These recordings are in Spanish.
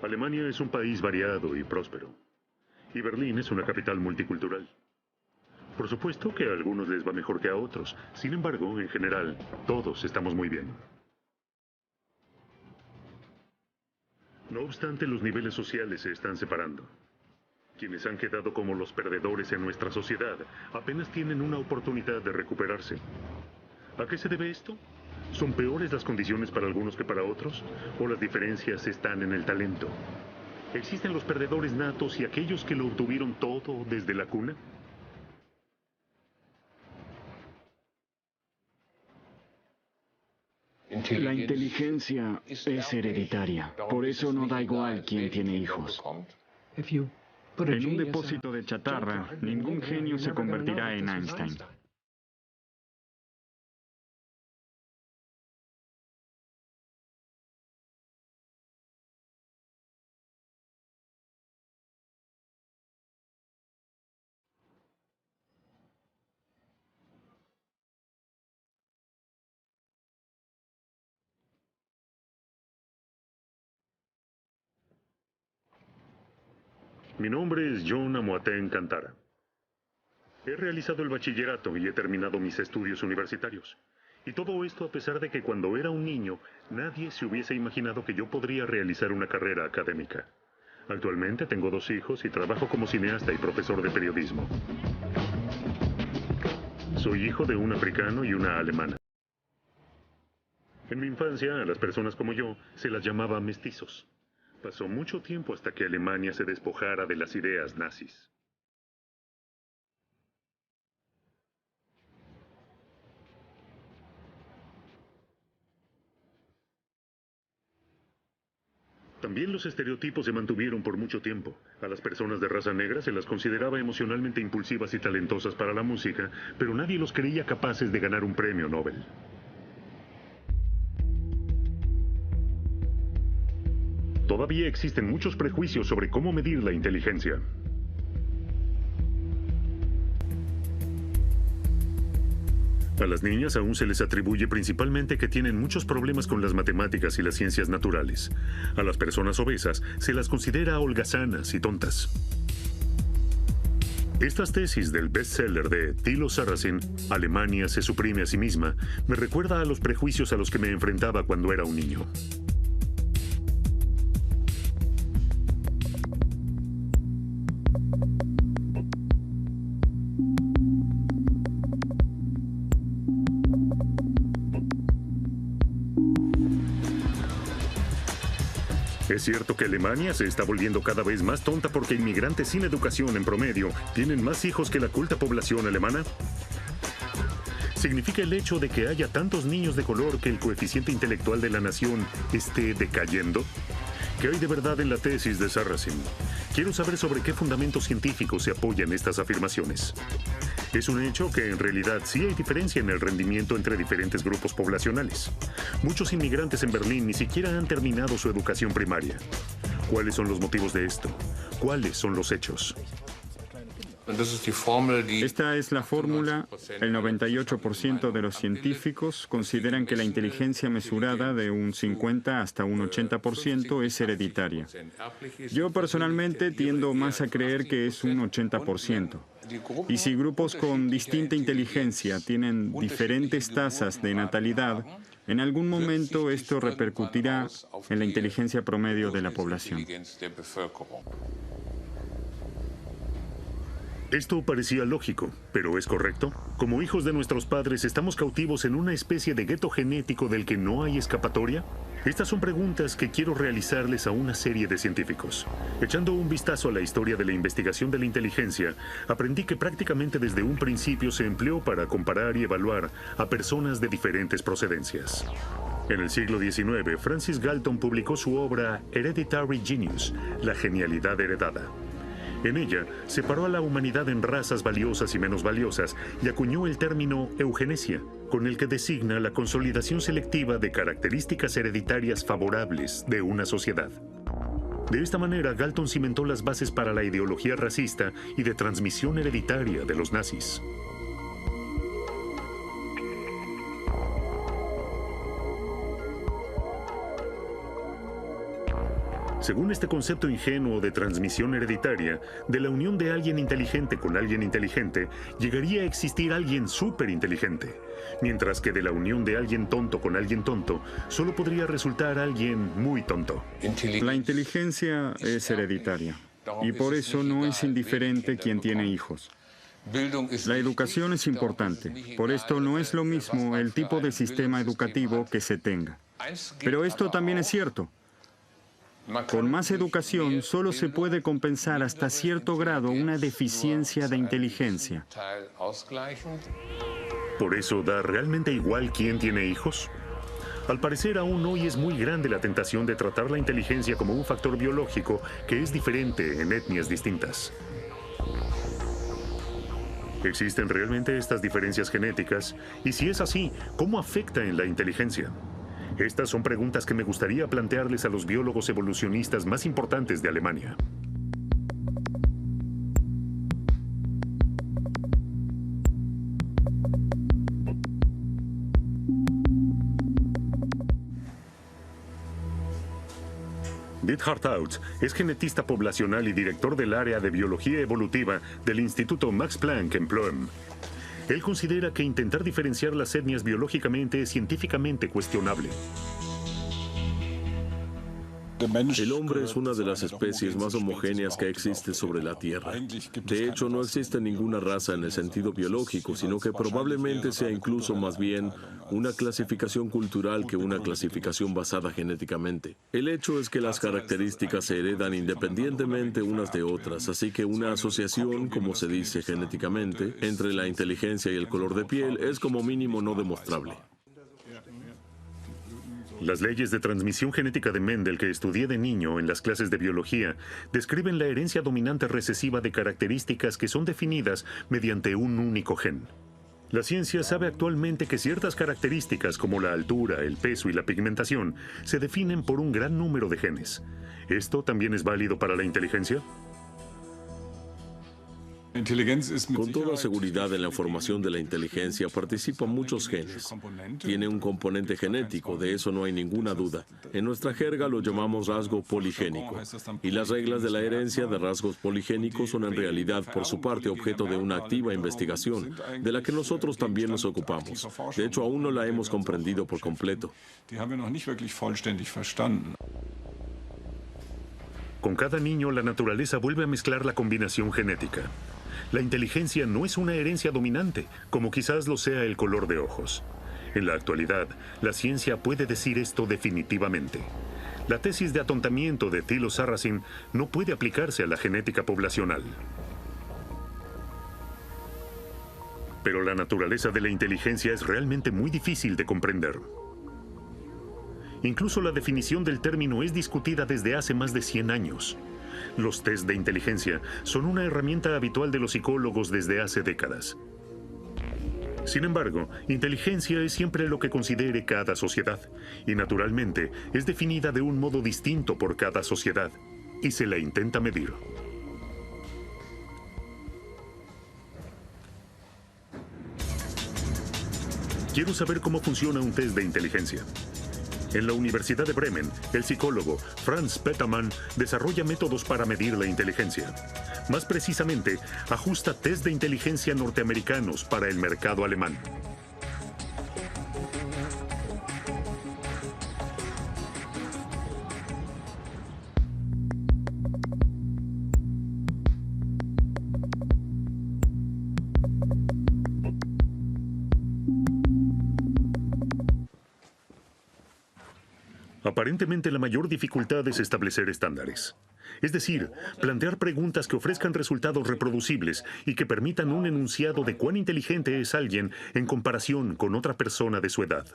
Alemania es un país variado y próspero. Y Berlín es una capital multicultural. Por supuesto que a algunos les va mejor que a otros. Sin embargo, en general, todos estamos muy bien. No obstante, los niveles sociales se están separando. Quienes han quedado como los perdedores en nuestra sociedad apenas tienen una oportunidad de recuperarse. ¿A qué se debe esto? ¿Son peores las condiciones para algunos que para otros? ¿O las diferencias están en el talento? ¿Existen los perdedores natos y aquellos que lo obtuvieron todo desde la cuna? La inteligencia es hereditaria. Por eso no da igual quién tiene hijos. En un depósito de chatarra, ningún genio se convertirá en Einstein. Mi nombre es John Amoateng Cantara. He realizado el bachillerato y he terminado mis estudios universitarios. Y todo esto a pesar de que cuando era un niño, nadie se hubiese imaginado que yo podría realizar una carrera académica. Actualmente tengo 2 hijos y trabajo como cineasta y profesor de periodismo. Soy hijo de un africano y una alemana. En mi infancia, a las personas como yo se las llamaba mestizos. Pasó mucho tiempo hasta que Alemania se despojara de las ideas nazis. También los estereotipos se mantuvieron por mucho tiempo. A las personas de raza negra se las consideraba emocionalmente impulsivas y talentosas para la música, pero nadie los creía capaces de ganar un premio Nobel. Todavía existen muchos prejuicios sobre cómo medir la inteligencia. A las niñas aún se les atribuye principalmente que tienen muchos problemas con las matemáticas y las ciencias naturales. A las personas obesas se las considera holgazanas y tontas. Estas tesis del bestseller de Thilo Sarrazin, Alemania se suprime a sí misma, me recuerda a los prejuicios a los que me enfrentaba cuando era un niño. ¿Es cierto que Alemania se está volviendo cada vez más tonta porque inmigrantes sin educación en promedio tienen más hijos que la culta población alemana? ¿Significa el hecho de que haya tantos niños de color que el coeficiente intelectual de la nación esté decayendo? ¿Qué hay de verdad en la tesis de Sarrazin? Quiero saber sobre qué fundamentos científicos se apoyan estas afirmaciones. Es un hecho que en realidad sí hay diferencia en el rendimiento entre diferentes grupos poblacionales. Muchos inmigrantes en Berlín ni siquiera han terminado su educación primaria. ¿Cuáles son los motivos de esto? ¿Cuáles son los hechos? Esta es la fórmula. El 98% de los científicos consideran que la inteligencia mesurada de un 50 hasta un 80% es hereditaria. Yo personalmente tiendo más a creer que es un 80%. Y si grupos con distinta inteligencia tienen diferentes tasas de natalidad, en algún momento esto repercutirá en la inteligencia promedio de la población. Esto parecía lógico, pero ¿es correcto? Como hijos de nuestros padres, ¿estamos cautivos en una especie de gueto genético del que no hay escapatoria? Estas son preguntas que quiero realizarles a una serie de científicos. Echando un vistazo a la historia de la investigación de la inteligencia, aprendí que prácticamente desde un principio se empleó para comparar y evaluar a personas de diferentes procedencias. En el siglo XIX, Francis Galton publicó su obra Hereditary Genius, la genialidad heredada. En ella, separó a la humanidad en razas valiosas y menos valiosas y acuñó el término eugenesia, con el que designa la consolidación selectiva de características hereditarias favorables de una sociedad. De esta manera, Galton cimentó las bases para la ideología racista y de transmisión hereditaria de los nazis. Según este concepto ingenuo de transmisión hereditaria, de la unión de alguien inteligente con alguien inteligente, llegaría a existir alguien súper inteligente, mientras que de la unión de alguien tonto con alguien tonto, solo podría resultar alguien muy tonto. La inteligencia es hereditaria, y por eso no es indiferente quien tiene hijos. La educación es importante, por esto no es lo mismo el tipo de sistema educativo que se tenga. Pero esto también es cierto. Con más educación solo se puede compensar hasta cierto grado una deficiencia de inteligencia. ¿Por eso da realmente igual quién tiene hijos? Al parecer aún hoy es muy grande la tentación de tratar la inteligencia como un factor biológico que es diferente en etnias distintas. ¿Existen realmente estas diferencias genéticas? Y si es así, ¿cómo afecta en la inteligencia? Estas son preguntas que me gustaría plantearles a los biólogos evolucionistas más importantes de Alemania. Diethard Tautz es genetista poblacional y director del área de biología evolutiva del Instituto Max Planck en Plön. Él considera que intentar diferenciar las etnias biológicamente es científicamente cuestionable. El hombre es una de las especies más homogéneas que existe sobre la Tierra. De hecho, no existe ninguna raza en el sentido biológico, sino que probablemente sea incluso más bien una clasificación cultural que una clasificación basada genéticamente. El hecho es que las características se heredan independientemente unas de otras, así que una asociación, como se dice genéticamente, entre la inteligencia y el color de piel es como mínimo no demostrable. Las leyes de transmisión genética de Mendel que estudié de niño en las clases de biología describen la herencia dominante recesiva de características que son definidas mediante un único gen. La ciencia sabe actualmente que ciertas características como la altura, el peso y la pigmentación se definen por un gran número de genes. ¿Esto también es válido para la inteligencia? Con toda seguridad, en la formación de la inteligencia participan muchos genes. Tiene un componente genético, de eso no hay ninguna duda. En nuestra jerga lo llamamos rasgo poligénico. Y las reglas de la herencia de rasgos poligénicos son en realidad, por su parte, objeto de una activa investigación, de la que nosotros también nos ocupamos. De hecho, aún no la hemos comprendido por completo. Con cada niño, la naturaleza vuelve a mezclar la combinación genética. La inteligencia no es una herencia dominante, como quizás lo sea el color de ojos. En la actualidad, la ciencia puede decir esto definitivamente. La tesis de atontamiento de Thilo Sarrazin no puede aplicarse a la genética poblacional. Pero la naturaleza de la inteligencia es realmente muy difícil de comprender. Incluso la definición del término es discutida desde hace más de 100 años. Los test de inteligencia son una herramienta habitual de los psicólogos desde hace décadas. Sin embargo, inteligencia es siempre lo que considere cada sociedad, y naturalmente es definida de un modo distinto por cada sociedad, y se la intenta medir. Quiero saber cómo funciona un test de inteligencia. En la Universidad de Bremen, el psicólogo Franz Petermann desarrolla métodos para medir la inteligencia. Más precisamente, ajusta test de inteligencia norteamericanos para el mercado alemán. Aparentemente la mayor dificultad es establecer estándares. Es decir, plantear preguntas que ofrezcan resultados reproducibles y que permitan un enunciado de cuán inteligente es alguien en comparación con otra persona de su edad.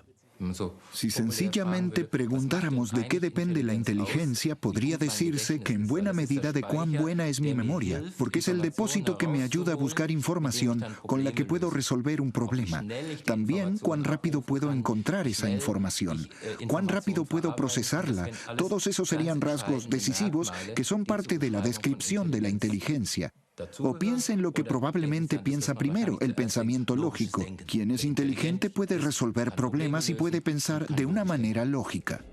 Si sencillamente preguntáramos de qué depende la inteligencia, podría decirse que en buena medida de cuán buena es mi memoria, porque es el depósito que me ayuda a buscar información con la que puedo resolver un problema. También cuán rápido puedo encontrar esa información, cuán rápido puedo procesarla. Todos esos serían rasgos decisivos que son parte de la descripción de la inteligencia. O piensa en lo que probablemente piensa primero, el pensamiento lógico. Quien es inteligente puede resolver problemas y puede pensar de una manera lógica.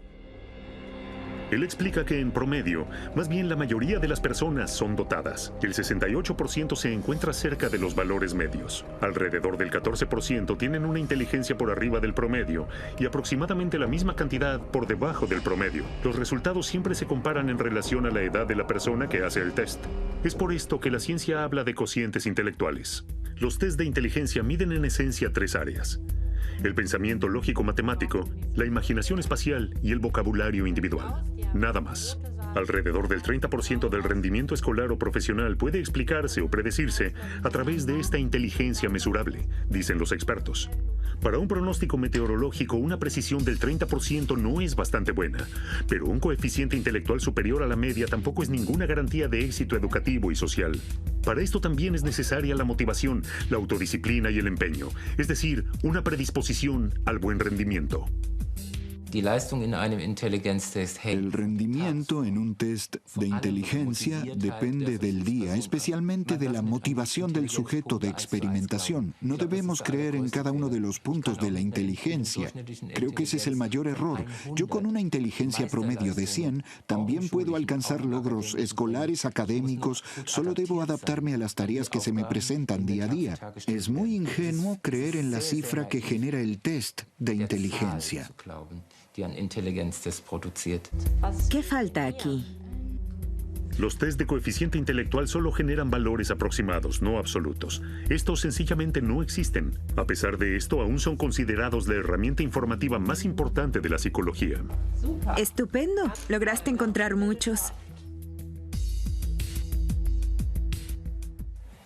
Él explica que en promedio, más bien la mayoría de las personas son dotadas. El 68% se encuentra cerca de los valores medios. Alrededor del 14% tienen una inteligencia por arriba del promedio y aproximadamente la misma cantidad por debajo del promedio. Los resultados siempre se comparan en relación a la edad de la persona que hace el test. Es por esto que la ciencia habla de cocientes intelectuales. Los test de inteligencia miden en esencia 3 áreas: el pensamiento lógico-matemático, la imaginación espacial y el vocabulario individual. Nada más. Alrededor del 30% del rendimiento escolar o profesional puede explicarse o predecirse a través de esta inteligencia mesurable, dicen los expertos. Para un pronóstico meteorológico, una precisión del 30% no es bastante buena, pero un coeficiente intelectual superior a la media tampoco es ninguna garantía de éxito educativo y social. Para esto también es necesaria la motivación, la autodisciplina y el empeño, es decir, una predisposición al buen rendimiento. El rendimiento en un test de inteligencia depende del día, especialmente de la motivación del sujeto de experimentación. No debemos creer en cada uno de los puntos de la inteligencia. Creo que ese es el mayor error. Yo con una inteligencia promedio de 100 también puedo alcanzar logros escolares, académicos. Solo debo adaptarme a las tareas que se me presentan día a día. Es muy ingenuo creer en la cifra que genera el test de inteligencia. ¿Qué falta aquí? Los test de coeficiente intelectual solo generan valores aproximados, no absolutos. Estos sencillamente no existen. A pesar de esto, aún son considerados la herramienta informativa más importante de la psicología. Estupendo. Lograste encontrar muchos.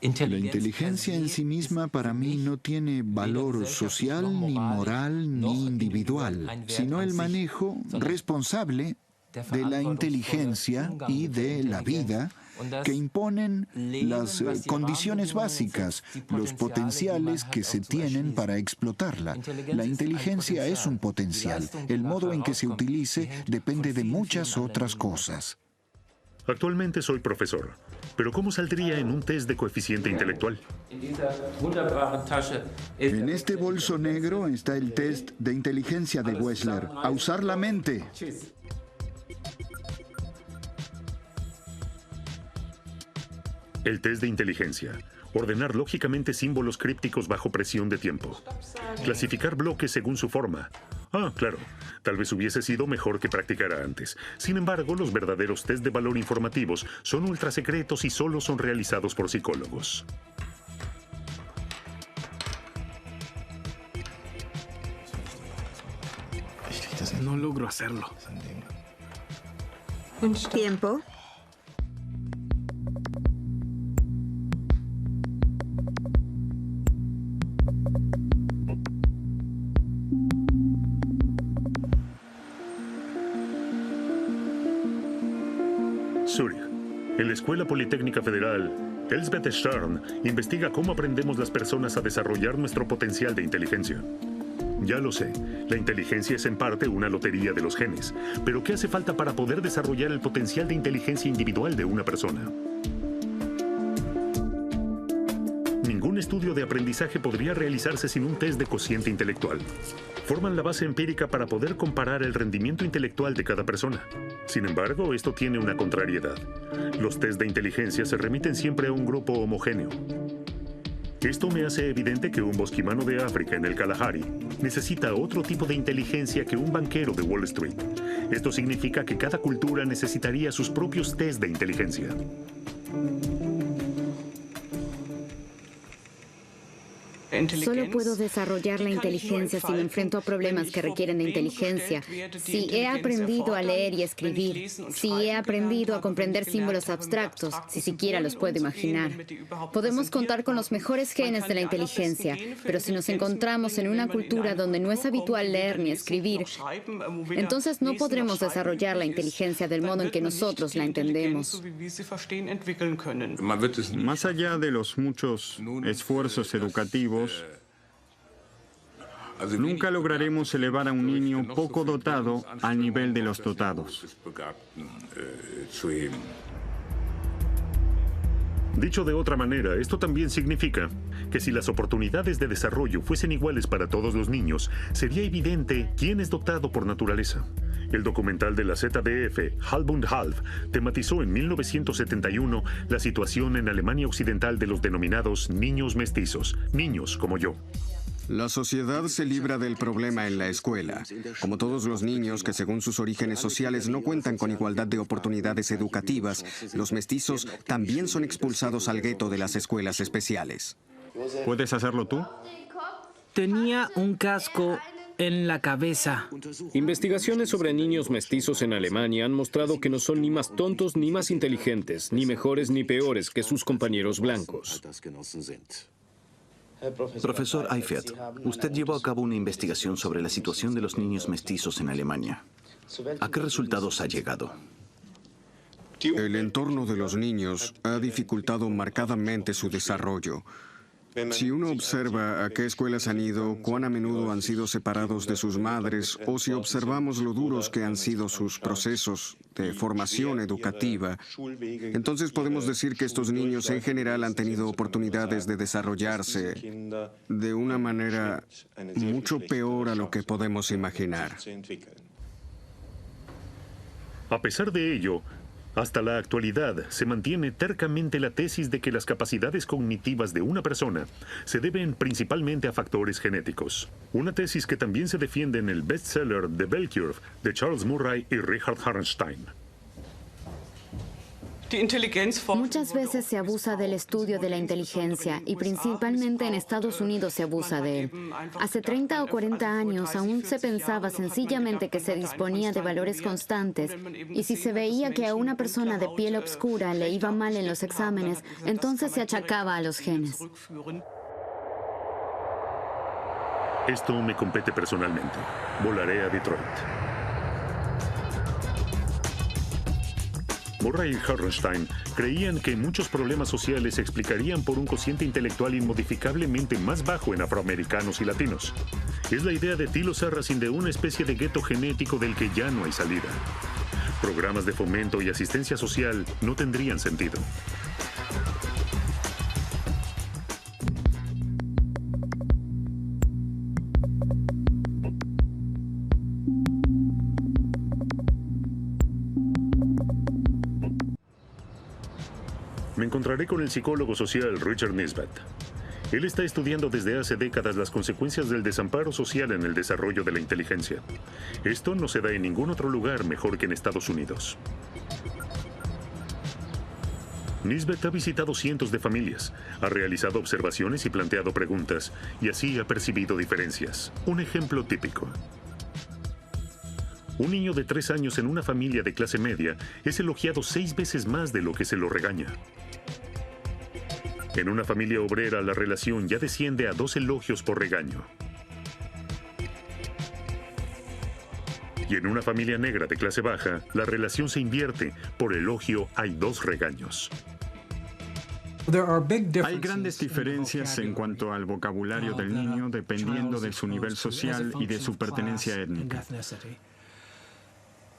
La inteligencia en sí misma para mí no tiene valor social, ni moral, ni individual, sino el manejo responsable de la inteligencia y de la vida que imponen las condiciones básicas, los potenciales que se tienen para explotarla. La inteligencia es un potencial. El modo en que se utilice depende de muchas otras cosas. Actualmente soy profesor, pero ¿cómo saldría en un test de coeficiente intelectual? En este bolso negro está el test de inteligencia de Wechsler. A usar la mente. El test de inteligencia. Ordenar lógicamente símbolos crípticos bajo presión de tiempo. Clasificar bloques según su forma. Ah, claro. Tal vez hubiese sido mejor que practicara antes. Sin embargo, los verdaderos test de valor informativos son ultrasecretos y solo son realizados por psicólogos. No logro hacerlo. Tiempo. Zúrich. En la Escuela Politécnica Federal, Elsbeth Stern investiga cómo aprendemos las personas a desarrollar nuestro potencial de inteligencia. Ya lo sé, la inteligencia es en parte una lotería de los genes, pero ¿qué hace falta para poder desarrollar el potencial de inteligencia individual de una persona? Ningún estudio de aprendizaje podría realizarse sin un test de cociente intelectual. Forman la base empírica para poder comparar el rendimiento intelectual de cada persona. Sin embargo, esto tiene una contrariedad. Los test de inteligencia se remiten siempre a un grupo homogéneo. Esto me hace evidente que un bosquimano de África en el Kalahari necesita otro tipo de inteligencia que un banquero de Wall Street. Esto significa que cada cultura necesitaría sus propios test de inteligencia. Solo puedo desarrollar la inteligencia si me enfrento a problemas que requieren de inteligencia. Si he aprendido a leer y escribir, si he aprendido a comprender símbolos abstractos, si siquiera los puedo imaginar. Podemos contar con los mejores genes de la inteligencia, pero si nos encontramos en una cultura donde no es habitual leer ni escribir, entonces no podremos desarrollar la inteligencia del modo en que nosotros la entendemos. Más allá de los muchos esfuerzos educativos, nunca lograremos elevar a un niño poco dotado al nivel de los dotados. Dicho de otra manera, esto también significa que si las oportunidades de desarrollo fuesen iguales para todos los niños, sería evidente quién es dotado por naturaleza. El documental de la ZDF, Halb und Halb, tematizó en 1971 la situación en Alemania Occidental de los denominados niños mestizos, niños como yo. La sociedad se libra del problema en la escuela. Como todos los niños que según sus orígenes sociales no cuentan con igualdad de oportunidades educativas, los mestizos también son expulsados al gueto de las escuelas especiales. ¿Puedes hacerlo tú? Tenía un casco en la cabeza. Investigaciones sobre niños mestizos en Alemania han mostrado que no son ni más tontos ni más inteligentes, ni mejores ni peores que sus compañeros blancos. Profesor Eifert, usted llevó a cabo una investigación sobre la situación de los niños mestizos en Alemania. ¿A qué resultados ha llegado? El entorno de los niños ha dificultado marcadamente su desarrollo. Si uno observa a qué escuelas han ido, cuán a menudo han sido separados de sus madres, o si observamos lo duros que han sido sus procesos de formación educativa, entonces podemos decir que estos niños en general han tenido oportunidades de desarrollarse de una manera mucho peor a lo que podemos imaginar. A pesar de ello, hasta la actualidad se mantiene tercamente la tesis de que las capacidades cognitivas de una persona se deben principalmente a factores genéticos. Una tesis que también se defiende en el bestseller The Bell Curve de Charles Murray y Richard Harnstein. Muchas veces se abusa del estudio de la inteligencia y principalmente en Estados Unidos se abusa de él. Hace 30 o 40 años aún se pensaba sencillamente que se disponía de valores constantes y si se veía que a una persona de piel oscura le iba mal en los exámenes, entonces se achacaba a los genes. Esto me compete personalmente. Volaré a Detroit. Murray y Harnstein creían que muchos problemas sociales se explicarían por un cociente intelectual inmodificablemente más bajo en afroamericanos y latinos. Es la idea de Thilo Sarrazin de una especie de gueto genético del que ya no hay salida. Programas de fomento y asistencia social no tendrían sentido. Me encontraré con el psicólogo social Richard Nisbett. Él está estudiando desde hace décadas las consecuencias del desamparo social en el desarrollo de la inteligencia. Esto no se da en ningún otro lugar mejor que en Estados Unidos. Nisbett ha visitado cientos de familias, ha realizado observaciones y planteado preguntas, y así ha percibido diferencias. Un ejemplo típico. Un niño de 3 años en una familia de clase media es elogiado 6 veces más de lo que se lo regaña. En una familia obrera, la relación ya desciende a 2 elogios por regaño. Y en una familia negra de clase baja, la relación se invierte. Por elogio hay 2 regaños. Hay grandes diferencias en cuanto al vocabulario del niño dependiendo de su nivel social y de su pertenencia étnica.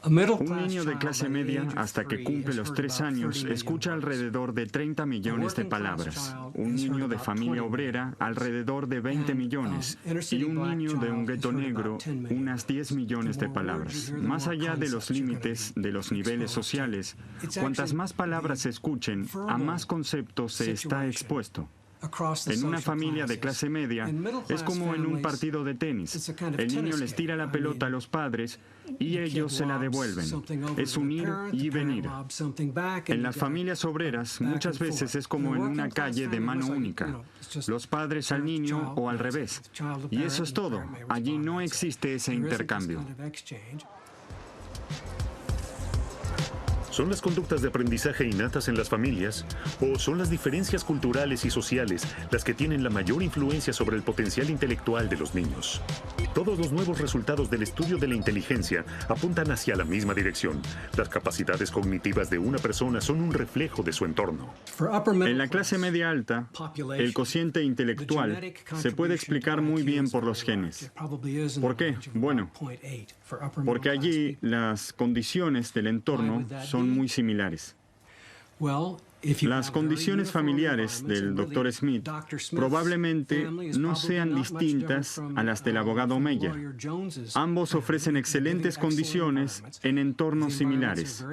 Un niño de clase media, hasta que cumple los 3 años, escucha alrededor de 30 millones de palabras. Un niño de familia obrera, alrededor de 20 millones. Y un niño de un gueto negro, unas 10 millones de palabras. Más allá de los límites de los niveles sociales, cuantas más palabras se escuchen, a más conceptos se está expuesto. En una familia de clase media, es como en un partido de tenis. El niño les tira la pelota a los padres y ellos se la devuelven. Es un ir y venir. En las familias obreras, muchas veces es como en una calle de mano única. Los padres al niño o al revés. Y eso es todo. Allí no existe ese intercambio. ¿Son las conductas de aprendizaje innatas en las familias? ¿O son las diferencias culturales y sociales las que tienen la mayor influencia sobre el potencial intelectual de los niños? Todos los nuevos resultados del estudio de la inteligencia apuntan hacia la misma dirección. Las capacidades cognitivas de una persona son un reflejo de su entorno. En la clase media alta, el cociente intelectual se puede explicar muy bien por los genes. ¿Por qué? Bueno, porque allí las condiciones del entorno son muy similares. Las condiciones familiares del Dr. Smith probablemente no sean distintas a las del abogado Meyer. Ambos ofrecen excelentes condiciones en entornos similares.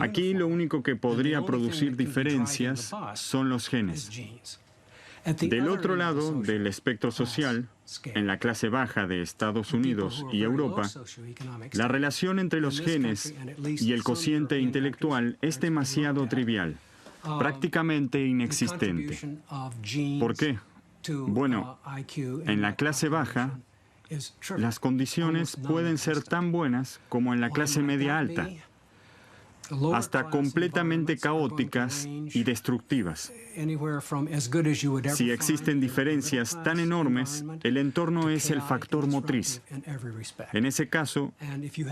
Aquí lo único que podría producir diferencias son los genes. Del otro lado del espectro social, en la clase baja de Estados Unidos y Europa, la relación entre los genes y el cociente intelectual es demasiado trivial, prácticamente inexistente. ¿Por qué? Bueno, en la clase baja, las condiciones pueden ser tan buenas como en la clase media alta, hasta completamente caóticas y destructivas. Si existen diferencias tan enormes, el entorno es el factor motriz. En ese caso,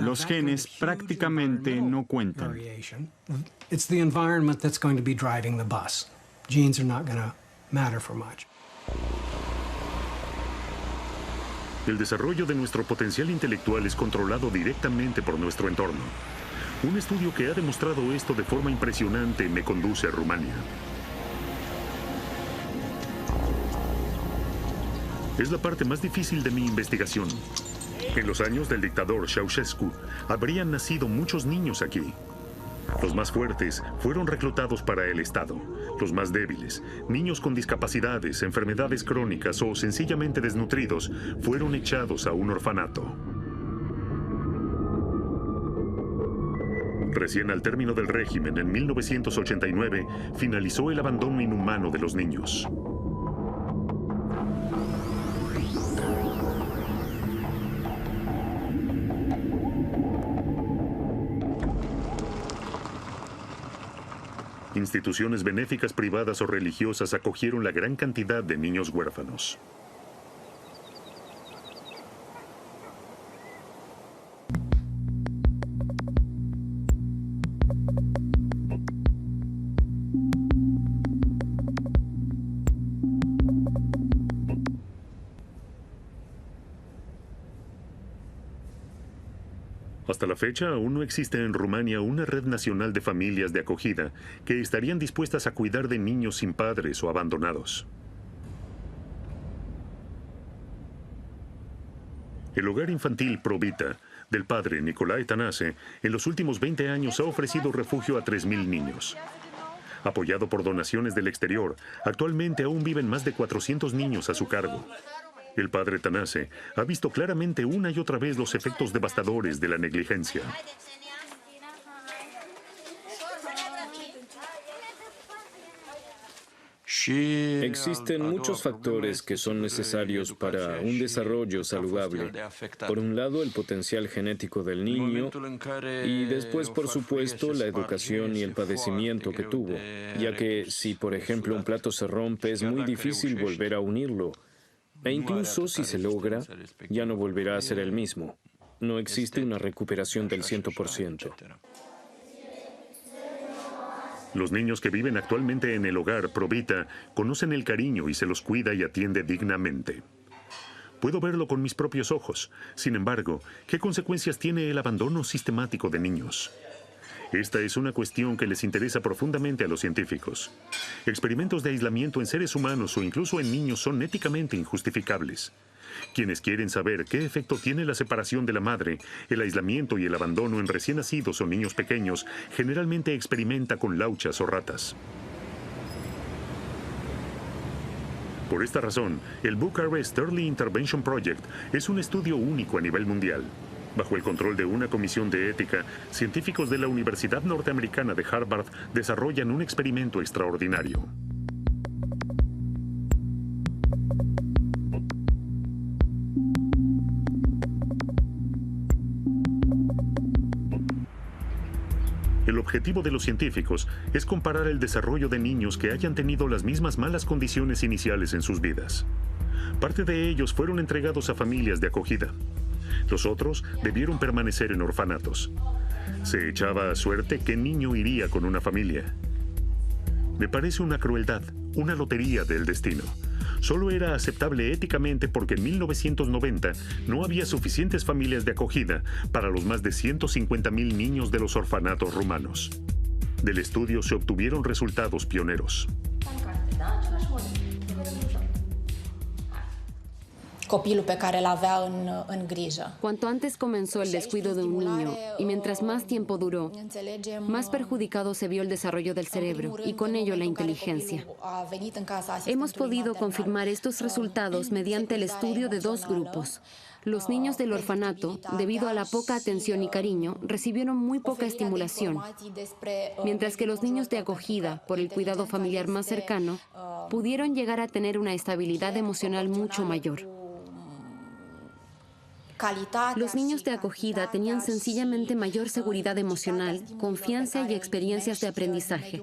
los genes prácticamente no cuentan. El desarrollo de nuestro potencial intelectual es controlado directamente por nuestro entorno. Un estudio que ha demostrado esto de forma impresionante me conduce a Rumania. Es la parte más difícil de mi investigación. En los años del dictador Ceausescu, habrían nacido muchos niños aquí. Los más fuertes fueron reclutados para el Estado. Los más débiles, niños con discapacidades, enfermedades crónicas o sencillamente desnutridos, fueron echados a un orfanato. Recién al término del régimen, en 1989, finalizó el abandono inhumano de los niños. Instituciones benéficas privadas o religiosas acogieron la gran cantidad de niños huérfanos. Hasta la fecha, aún no existe en Rumania una red nacional de familias de acogida que estarían dispuestas a cuidar de niños sin padres o abandonados. El hogar infantil Probita, del padre Nicolae Tănase, en los últimos 20 años ha ofrecido refugio a 3.000 niños. Apoyado por donaciones del exterior, actualmente aún viven más de 400 niños a su cargo. El padre Tănase ha visto claramente una y otra vez los efectos devastadores de la negligencia. Existen muchos factores que son necesarios para un desarrollo saludable. Por un lado, el potencial genético del niño y después, por supuesto, la educación y el padecimiento que tuvo, ya que si, por ejemplo, un plato se rompe, es muy difícil volver a unirlo. E incluso si se logra, ya no volverá a ser el mismo. No existe una recuperación del 100%. Los niños que viven actualmente en el hogar Probita conocen el cariño y se los cuida y atiende dignamente. Puedo verlo con mis propios ojos. Sin embargo, ¿qué consecuencias tiene el abandono sistemático de niños? Esta es una cuestión que les interesa profundamente a los científicos. Experimentos de aislamiento en seres humanos o incluso en niños son éticamente injustificables. Quienes quieren saber qué efecto tiene la separación de la madre, el aislamiento y el abandono en recién nacidos o niños pequeños, generalmente experimenta con lauchas o ratas. Por esta razón, el Bucharest Early Intervention Project es un estudio único a nivel mundial. Bajo el control de una comisión de ética, científicos de la Universidad Norteamericana de Harvard desarrollan un experimento extraordinario. El objetivo de los científicos es comparar el desarrollo de niños que hayan tenido las mismas malas condiciones iniciales en sus vidas. Parte de ellos fueron entregados a familias de acogida. Los otros debieron permanecer en orfanatos. Se echaba a suerte qué niño iría con una familia. Me parece una crueldad, una lotería del destino. Solo era aceptable éticamente porque en 1990 no había suficientes familias de acogida para los más de 150.000 niños de los orfanatos rumanos. Del estudio se obtuvieron resultados pioneros. Cuanto antes comenzó el descuido de un niño y mientras más tiempo duró, más perjudicado se vio el desarrollo del cerebro y con ello la inteligencia. Hemos podido confirmar estos resultados mediante el estudio de dos grupos. Los niños del orfanato, debido a la poca atención y cariño, recibieron muy poca estimulación, mientras que los niños de acogida, por el cuidado familiar más cercano, pudieron llegar a tener una estabilidad emocional mucho mayor. Los niños de acogida tenían sencillamente mayor seguridad emocional, confianza y experiencias de aprendizaje.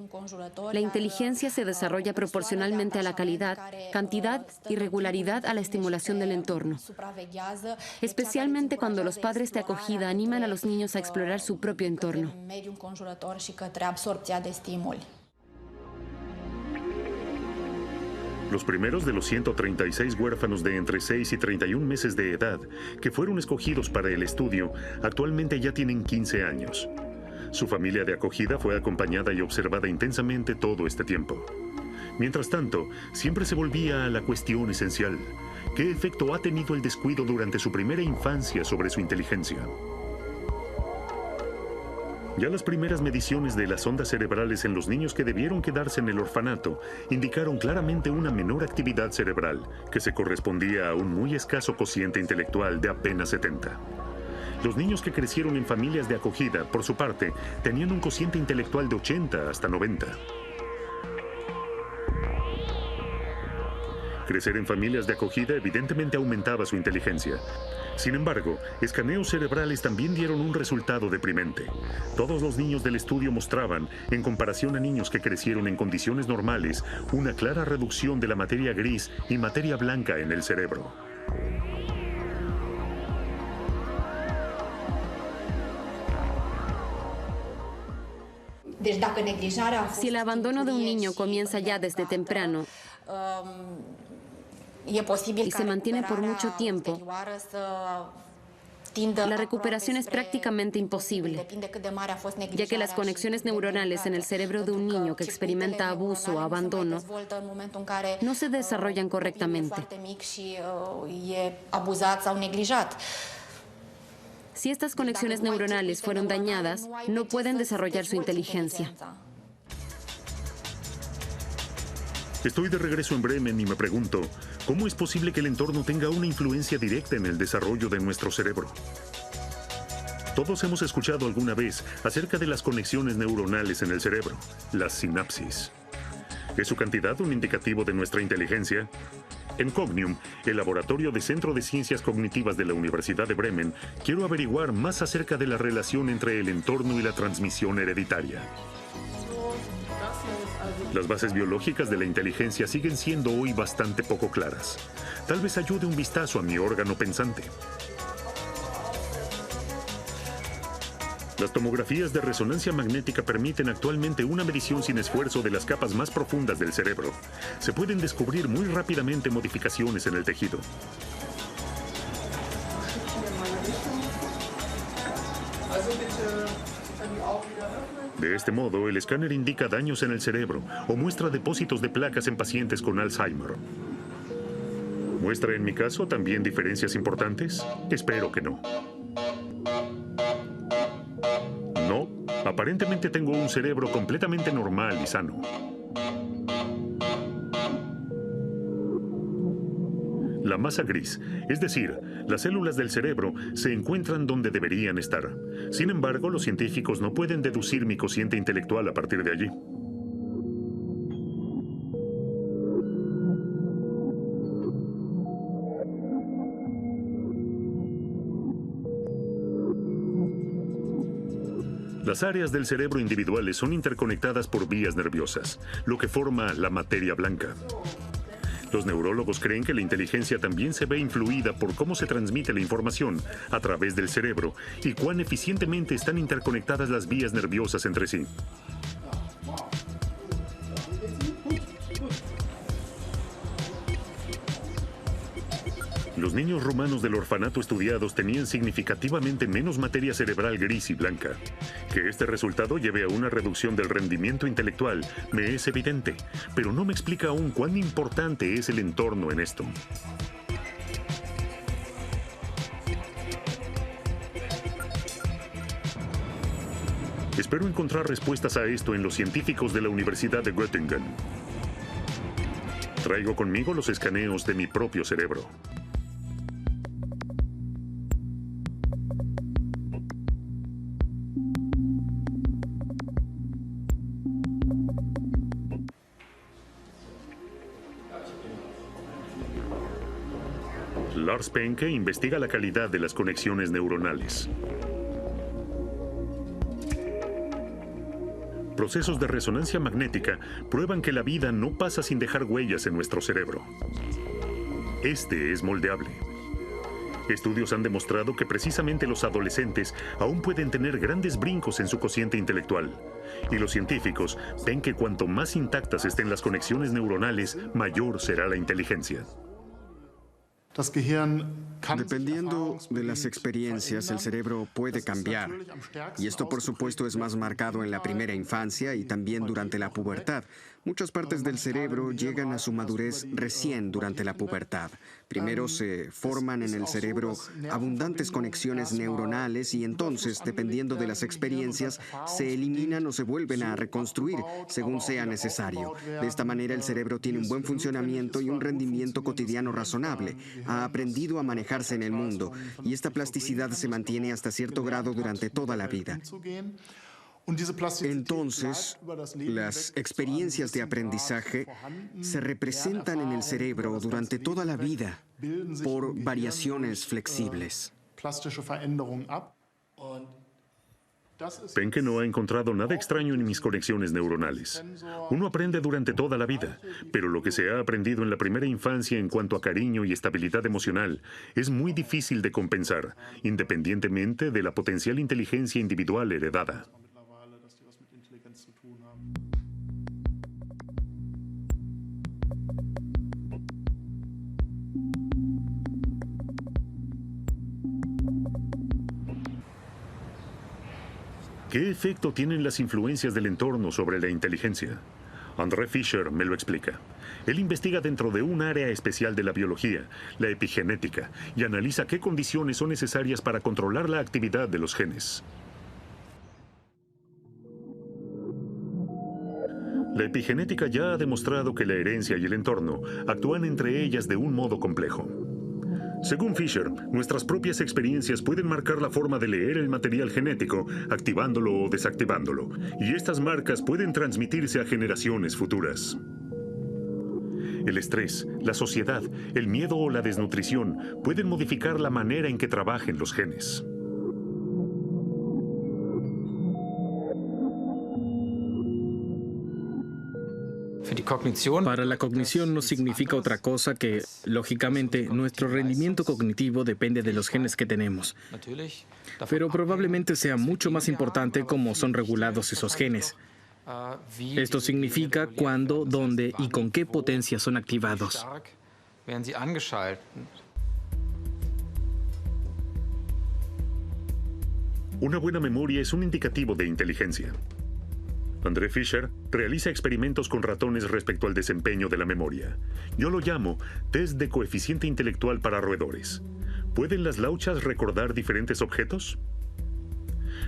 La inteligencia se desarrolla proporcionalmente a la calidad, cantidad y regularidad a la estimulación del entorno, especialmente cuando los padres de acogida animan a los niños a explorar su propio entorno. Los primeros de los 136 huérfanos de entre 6 y 31 meses de edad que fueron escogidos para el estudio actualmente ya tienen 15 años. Su familia de acogida fue acompañada y observada intensamente todo este tiempo. Mientras tanto, siempre se volvía a la cuestión esencial: ¿qué efecto ha tenido el descuido durante su primera infancia sobre su inteligencia? Ya las primeras mediciones de las ondas cerebrales en los niños que debieron quedarse en el orfanato indicaron claramente una menor actividad cerebral, que se correspondía a un muy escaso cociente intelectual de apenas 70. Los niños que crecieron en familias de acogida, por su parte, tenían un cociente intelectual de 80 hasta 90. Crecer en familias de acogida evidentemente aumentaba su inteligencia. Sin embargo, escaneos cerebrales también dieron un resultado deprimente. Todos los niños del estudio mostraban, en comparación a niños que crecieron en condiciones normales, una clara reducción de la materia gris y materia blanca en el cerebro. Si el abandono de un niño comienza ya desde temprano y se mantiene por mucho tiempo, la recuperación es prácticamente imposible, ya que las conexiones neuronales en el cerebro de un niño que experimenta abuso o abandono no se desarrollan correctamente. Si estas conexiones neuronales fueron dañadas, no pueden desarrollar su inteligencia. Estoy de regreso en Bremen y me pregunto, ¿cómo es posible que el entorno tenga una influencia directa en el desarrollo de nuestro cerebro? Todos hemos escuchado alguna vez acerca de las conexiones neuronales en el cerebro, las sinapsis. ¿Es su cantidad un indicativo de nuestra inteligencia? En Cognium, el laboratorio de Centro de Ciencias Cognitivas de la Universidad de Bremen, quiero averiguar más acerca de la relación entre el entorno y la transmisión hereditaria. Las bases biológicas de la inteligencia siguen siendo hoy bastante poco claras. Tal vez ayude un vistazo a mi órgano pensante. Las tomografías de resonancia magnética permiten actualmente una medición sin esfuerzo de las capas más profundas del cerebro. Se pueden descubrir muy rápidamente modificaciones en el tejido. De este modo, el escáner indica daños en el cerebro o muestra depósitos de placas en pacientes con Alzheimer. ¿Muestra en mi caso también diferencias importantes? Espero que no. No, aparentemente tengo un cerebro completamente normal y sano. La masa gris, es decir, las células del cerebro, se encuentran donde deberían estar. Sin embargo, los científicos no pueden deducir mi cociente intelectual a partir de allí. Las áreas del cerebro individuales son interconectadas por vías nerviosas, lo que forma la materia blanca. Los neurólogos creen que la inteligencia también se ve influida por cómo se transmite la información a través del cerebro y cuán eficientemente están interconectadas las vías nerviosas entre sí. Los niños rumanos del orfanato estudiados tenían significativamente menos materia cerebral gris y blanca. Que este resultado lleve a una reducción del rendimiento intelectual me es evidente, pero no me explica aún cuán importante es el entorno en esto. Espero encontrar respuestas a esto en los científicos de la Universidad de Göttingen. Traigo conmigo los escaneos de mi propio cerebro. Lars Penke investiga la calidad de las conexiones neuronales. Procesos de resonancia magnética prueban que la vida no pasa sin dejar huellas en nuestro cerebro. Este es moldeable. Estudios han demostrado que precisamente los adolescentes aún pueden tener grandes brincos en su cociente intelectual. Y los científicos ven que cuanto más intactas estén las conexiones neuronales, mayor será la inteligencia. Dependiendo de las experiencias, el cerebro puede cambiar. Y esto, por supuesto, es más marcado en la primera infancia y también durante la pubertad. Muchas partes del cerebro llegan a su madurez recién durante la pubertad. Primero se forman en el cerebro abundantes conexiones neuronales y entonces, dependiendo de las experiencias, se eliminan o se vuelven a reconstruir según sea necesario. De esta manera, el cerebro tiene un buen funcionamiento y un rendimiento cotidiano razonable. Ha aprendido a manejarse en el mundo y esta plasticidad se mantiene hasta cierto grado durante toda la vida. Entonces, las experiencias de aprendizaje se representan en el cerebro durante toda la vida por variaciones flexibles. Penke no ha encontrado nada extraño en mis conexiones neuronales. Uno aprende durante toda la vida, pero lo que se ha aprendido en la primera infancia en cuanto a cariño y estabilidad emocional es muy difícil de compensar, independientemente de la potencial inteligencia individual heredada. ¿Qué efecto tienen las influencias del entorno sobre la inteligencia? André Fischer me lo explica. Él investiga dentro de un área especial de la biología, la epigenética, y analiza qué condiciones son necesarias para controlar la actividad de los genes. La epigenética ya ha demostrado que la herencia y el entorno actúan entre ellas de un modo complejo. Según Fischer, nuestras propias experiencias pueden marcar la forma de leer el material genético, activándolo o desactivándolo, y estas marcas pueden transmitirse a generaciones futuras. El estrés, la sociedad, el miedo o la desnutrición pueden modificar la manera en que trabajen los genes. Para la cognición no significa otra cosa que, lógicamente, nuestro rendimiento cognitivo depende de los genes que tenemos. Pero probablemente sea mucho más importante cómo son regulados esos genes. Esto significa cuándo, dónde y con qué potencia son activados. Una buena memoria es un indicativo de inteligencia. André Fischer realiza experimentos con ratones respecto al desempeño de la memoria. Yo lo llamo test de coeficiente intelectual para roedores. ¿Pueden las lauchas recordar diferentes objetos?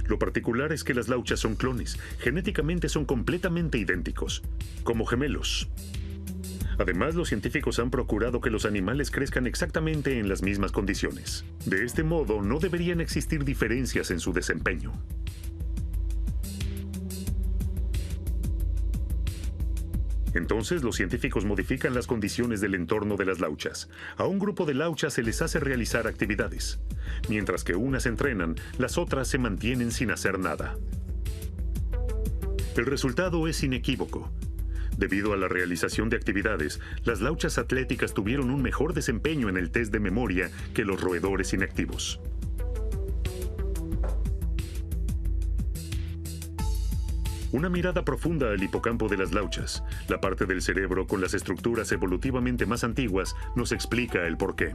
Lo particular es que las lauchas son clones. Genéticamente son completamente idénticos, como gemelos. Además, los científicos han procurado que los animales crezcan exactamente en las mismas condiciones. De este modo, no deberían existir diferencias en su desempeño. Entonces, los científicos modifican las condiciones del entorno de las lauchas. A un grupo de lauchas se les hace realizar actividades. Mientras que unas entrenan, las otras se mantienen sin hacer nada. El resultado es inequívoco. Debido a la realización de actividades, las lauchas atléticas tuvieron un mejor desempeño en el test de memoria que los roedores inactivos. Una mirada profunda al hipocampo de las lauchas, la parte del cerebro con las estructuras evolutivamente más antiguas, nos explica el porqué.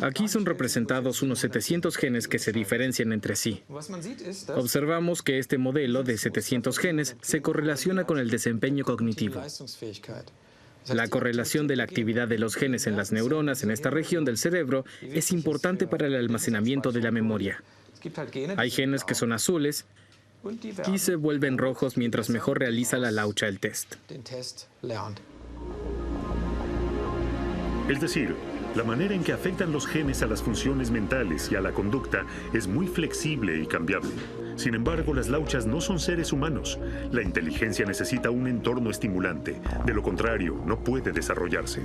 Aquí son representados unos 700 genes que se diferencian entre sí. Observamos que este modelo de 700 genes se correlaciona con el desempeño cognitivo. La correlación de la actividad de los genes en las neuronas en esta región del cerebro es importante para el almacenamiento de la memoria. Hay genes que son azules y se vuelven rojos mientras mejor realiza la laucha el test. Es decir, la manera en que afectan los genes a las funciones mentales y a la conducta es muy flexible y cambiable. Sin embargo, las lauchas no son seres humanos. La inteligencia necesita un entorno estimulante. De lo contrario, no puede desarrollarse.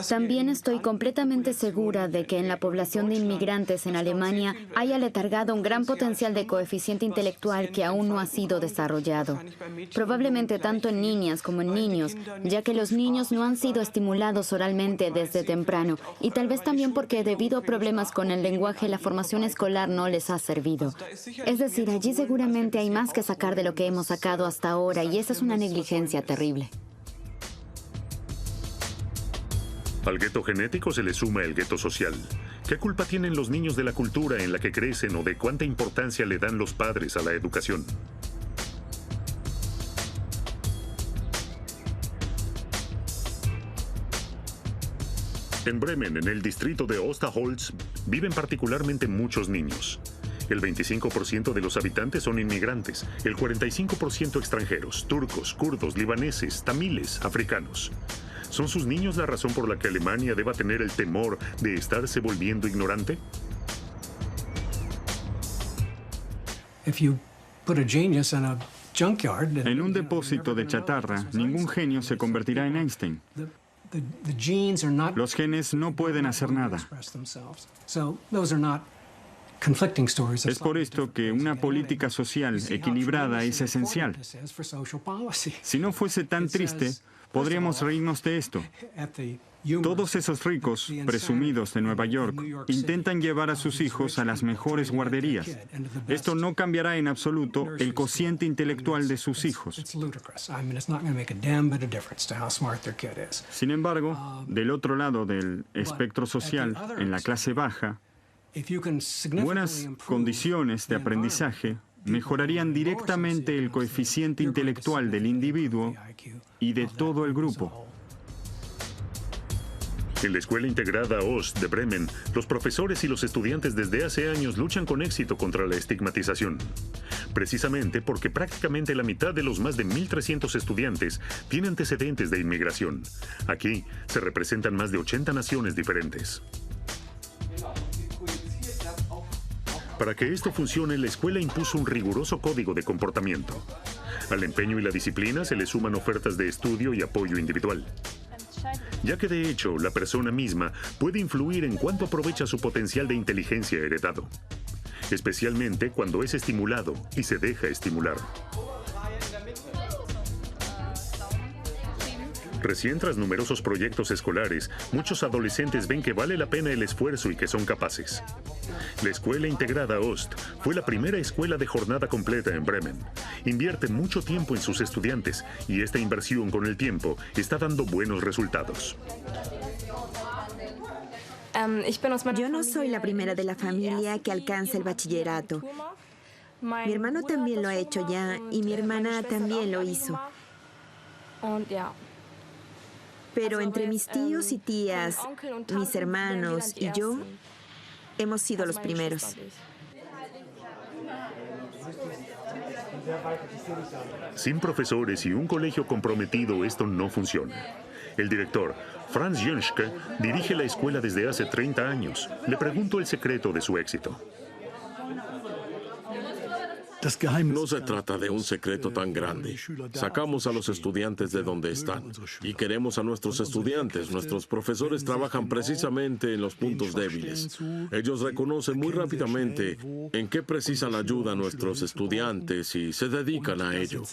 También estoy completamente segura de que en la población de inmigrantes en Alemania hay aletargado un gran potencial de coeficiente intelectual que aún no ha sido desarrollado. Probablemente tanto en niñas como en niños, ya que los niños no han sido estimulados oralmente desde temprano y tal vez también porque debido a problemas con el lenguaje la formación escolar no les ha servido. Es decir, allí seguramente hay más que sacar de lo que hemos sacado hasta ahora y esa es una negligencia terrible. Al gueto genético se le suma el gueto social. ¿Qué culpa tienen los niños de la cultura en la que crecen o de cuánta importancia le dan los padres a la educación? En Bremen, en el distrito de Osterholz, viven particularmente muchos niños. El 25% de los habitantes son inmigrantes, el 45% extranjeros, turcos, kurdos, libaneses, tamiles, africanos. ¿Son sus niños la razón por la que Alemania deba tener el temor de estarse volviendo ignorante? En un depósito de chatarra, ningún genio se convertirá en Einstein. Los genes no pueden hacer nada. Es por esto que una política social equilibrada es esencial. Si no fuese tan triste, podríamos reírnos de esto. Todos esos ricos, presumidos de Nueva York, intentan llevar a sus hijos a las mejores guarderías. Esto no cambiará en absoluto el cociente intelectual de sus hijos. Sin embargo, del otro lado del espectro social, en la clase baja, buenas condiciones de aprendizaje mejorarían directamente el coeficiente intelectual del individuo y de todo el grupo. En la Escuela Integrada Ost de Bremen, los profesores y los estudiantes desde hace años luchan con éxito contra la estigmatización. Precisamente porque prácticamente la mitad de los más de 1.300 estudiantes tiene antecedentes de inmigración. Aquí se representan más de 80 naciones diferentes. Para que esto funcione, la escuela impuso un riguroso código de comportamiento. Al empeño y la disciplina se le suman ofertas de estudio y apoyo individual, ya que de hecho la persona misma puede influir en cuánto aprovecha su potencial de inteligencia heredado, especialmente cuando es estimulado y se deja estimular. Recién tras numerosos proyectos escolares, muchos adolescentes ven que vale la pena el esfuerzo y que son capaces. La Escuela Integrada Ost fue la primera escuela de jornada completa en Bremen. Invierte mucho tiempo en sus estudiantes y esta inversión con el tiempo está dando buenos resultados. Yo no soy la primera de la familia que alcanza el bachillerato. Mi hermano también lo ha hecho ya y mi hermana también lo hizo. Pero entre mis tíos y tías, mis hermanos y yo, hemos sido los primeros. Sin profesores y un colegio comprometido, esto no funciona. El director, Franz Jönschke, dirige la escuela desde hace 30 años. Le pregunto el secreto de su éxito. No se trata de un secreto tan grande. Sacamos a los estudiantes de donde están y queremos a nuestros estudiantes. Nuestros profesores trabajan precisamente en los puntos débiles. Ellos reconocen muy rápidamente en qué precisan ayuda nuestros estudiantes y se dedican a ello.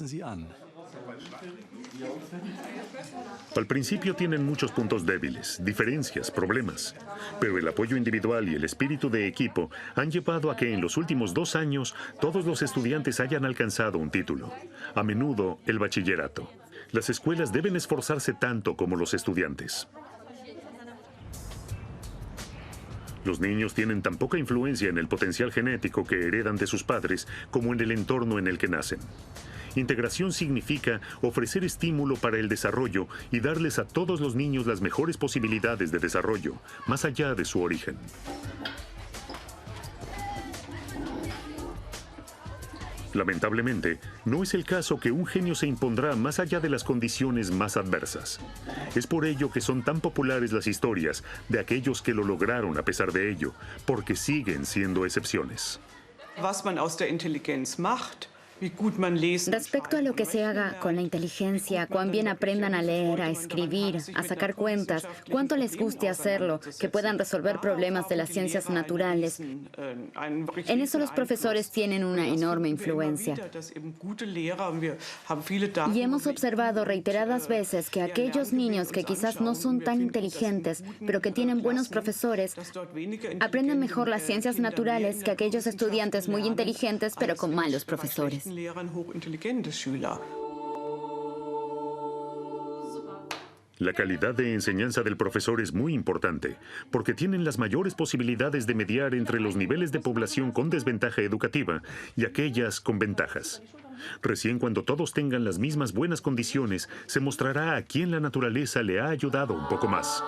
Al principio tienen muchos puntos débiles, diferencias, problemas, pero el apoyo individual y el espíritu de equipo han llevado a que en los últimos 2 años todos los estudiantes hayan alcanzado un título, a menudo el bachillerato. Las escuelas deben esforzarse tanto como los estudiantes. Los niños tienen tan poca influencia en el potencial genético que heredan de sus padres como en el entorno en el que nacen. Integración significa ofrecer estímulo para el desarrollo y darles a todos los niños las mejores posibilidades de desarrollo, más allá de su origen. Lamentablemente, no es el caso que un genio se impondrá más allá de las condiciones más adversas. Es por ello que son tan populares las historias de aquellos que lo lograron a pesar de ello, porque siguen siendo excepciones. Respecto a lo que se haga con la inteligencia, cuán bien aprendan a leer, a escribir, a sacar cuentas, cuánto les guste hacerlo, que puedan resolver problemas de las ciencias naturales. En eso los profesores tienen una enorme influencia. Y hemos observado reiteradas veces que aquellos niños que quizás no son tan inteligentes, pero que tienen buenos profesores, aprenden mejor las ciencias naturales que aquellos estudiantes muy inteligentes, pero con malos profesores. La calidad de enseñanza del profesor es muy importante, porque tienen las mayores posibilidades de mediar entre los niveles de población con desventaja educativa y aquellas con ventajas. Recién cuando todos tengan las mismas buenas condiciones, se mostrará a quién la naturaleza le ha ayudado un poco más.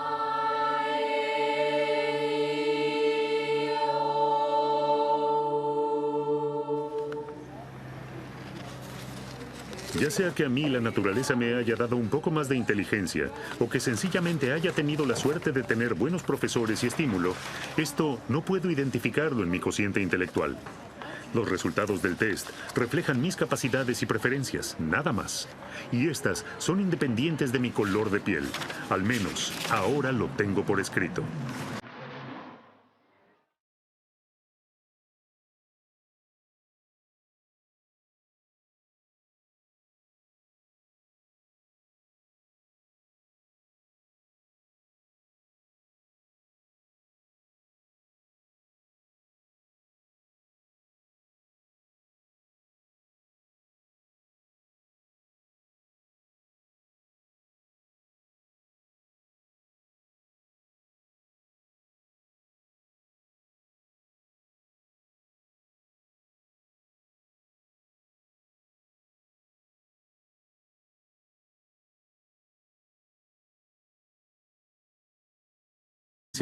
Ya sea que a mí la naturaleza me haya dado un poco más de inteligencia o que sencillamente haya tenido la suerte de tener buenos profesores y estímulo, esto no puedo identificarlo en mi cociente intelectual. Los resultados del test reflejan mis capacidades y preferencias, nada más. Y estas son independientes de mi color de piel. Al menos, ahora lo tengo por escrito.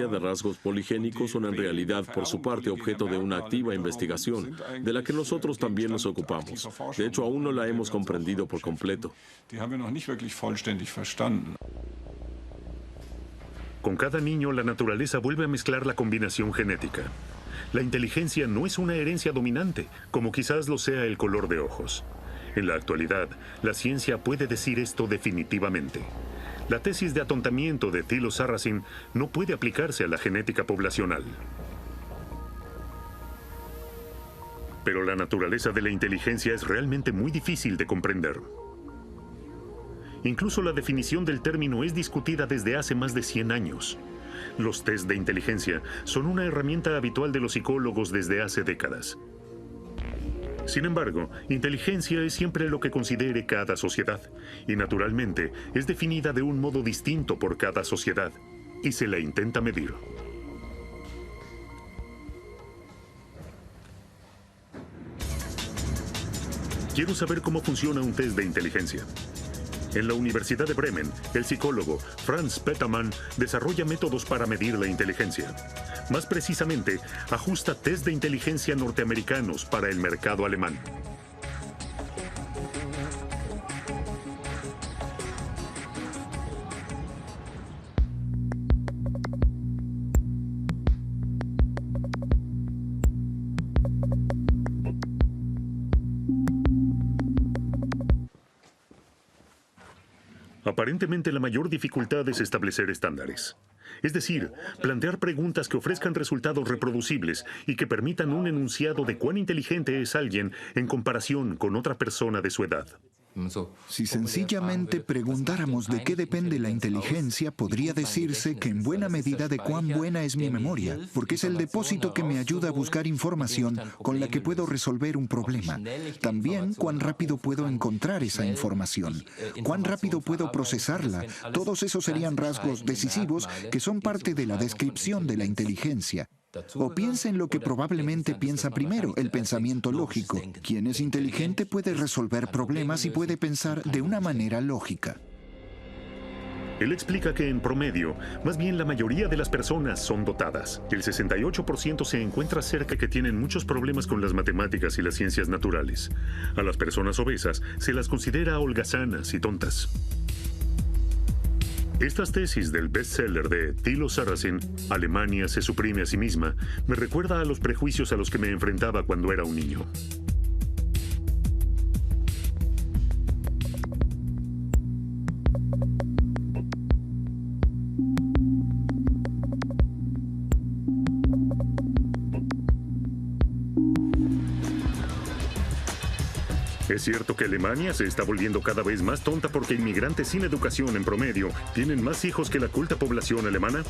De rasgos poligénicos son en realidad por su parte objeto de una activa investigación, de la que nosotros también nos ocupamos. De hecho, aún no la hemos comprendido por completo. Con cada niño, la naturaleza vuelve a mezclar la combinación genética. La inteligencia no es una herencia dominante, como quizás lo sea el color de ojos. En la actualidad, la ciencia puede decir esto definitivamente. La tesis de atontamiento de Thilo Sarrazin no puede aplicarse a la genética poblacional. Pero la naturaleza de la inteligencia es realmente muy difícil de comprender. Incluso la definición del término es discutida desde hace más de 100 años. Los test de inteligencia son una herramienta habitual de los psicólogos desde hace décadas. Sin embargo, inteligencia es siempre lo que considere cada sociedad, y naturalmente es definida de un modo distinto por cada sociedad, y se la intenta medir. Quiero saber cómo funciona un test de inteligencia. En la Universidad de Bremen, el psicólogo Franz Petermann desarrolla métodos para medir la inteligencia. Más precisamente, ajusta test de inteligencia norteamericanos para el mercado alemán. Aparentemente, la mayor dificultad es establecer estándares. Es decir, plantear preguntas que ofrezcan resultados reproducibles y que permitan un enunciado de cuán inteligente es alguien en comparación con otra persona de su edad. Si sencillamente preguntáramos de qué depende la inteligencia, podría decirse que en buena medida de cuán buena es mi memoria, porque es el depósito que me ayuda a buscar información con la que puedo resolver un problema. También cuán rápido puedo encontrar esa información, cuán rápido puedo procesarla. Todos esos serían rasgos decisivos que son parte de la descripción de la inteligencia. O piensa en lo que probablemente piensa primero, el pensamiento lógico. Quien es inteligente puede resolver problemas y puede pensar de una manera lógica. Él explica que en promedio, más bien la mayoría de las personas son dotadas. El 68% se encuentra cerca que tienen muchos problemas con las matemáticas y las ciencias naturales. A las personas obesas se las considera holgazanas y tontas. Estas tesis del bestseller de Thilo Sarrazin, Alemania se suprime a sí misma, me recuerda a los prejuicios a los que me enfrentaba cuando era un niño. Es cierto que Alemania se está volviendo cada vez más tonta porque inmigrantes sin educación en promedio tienen más hijos que la culta población alemana.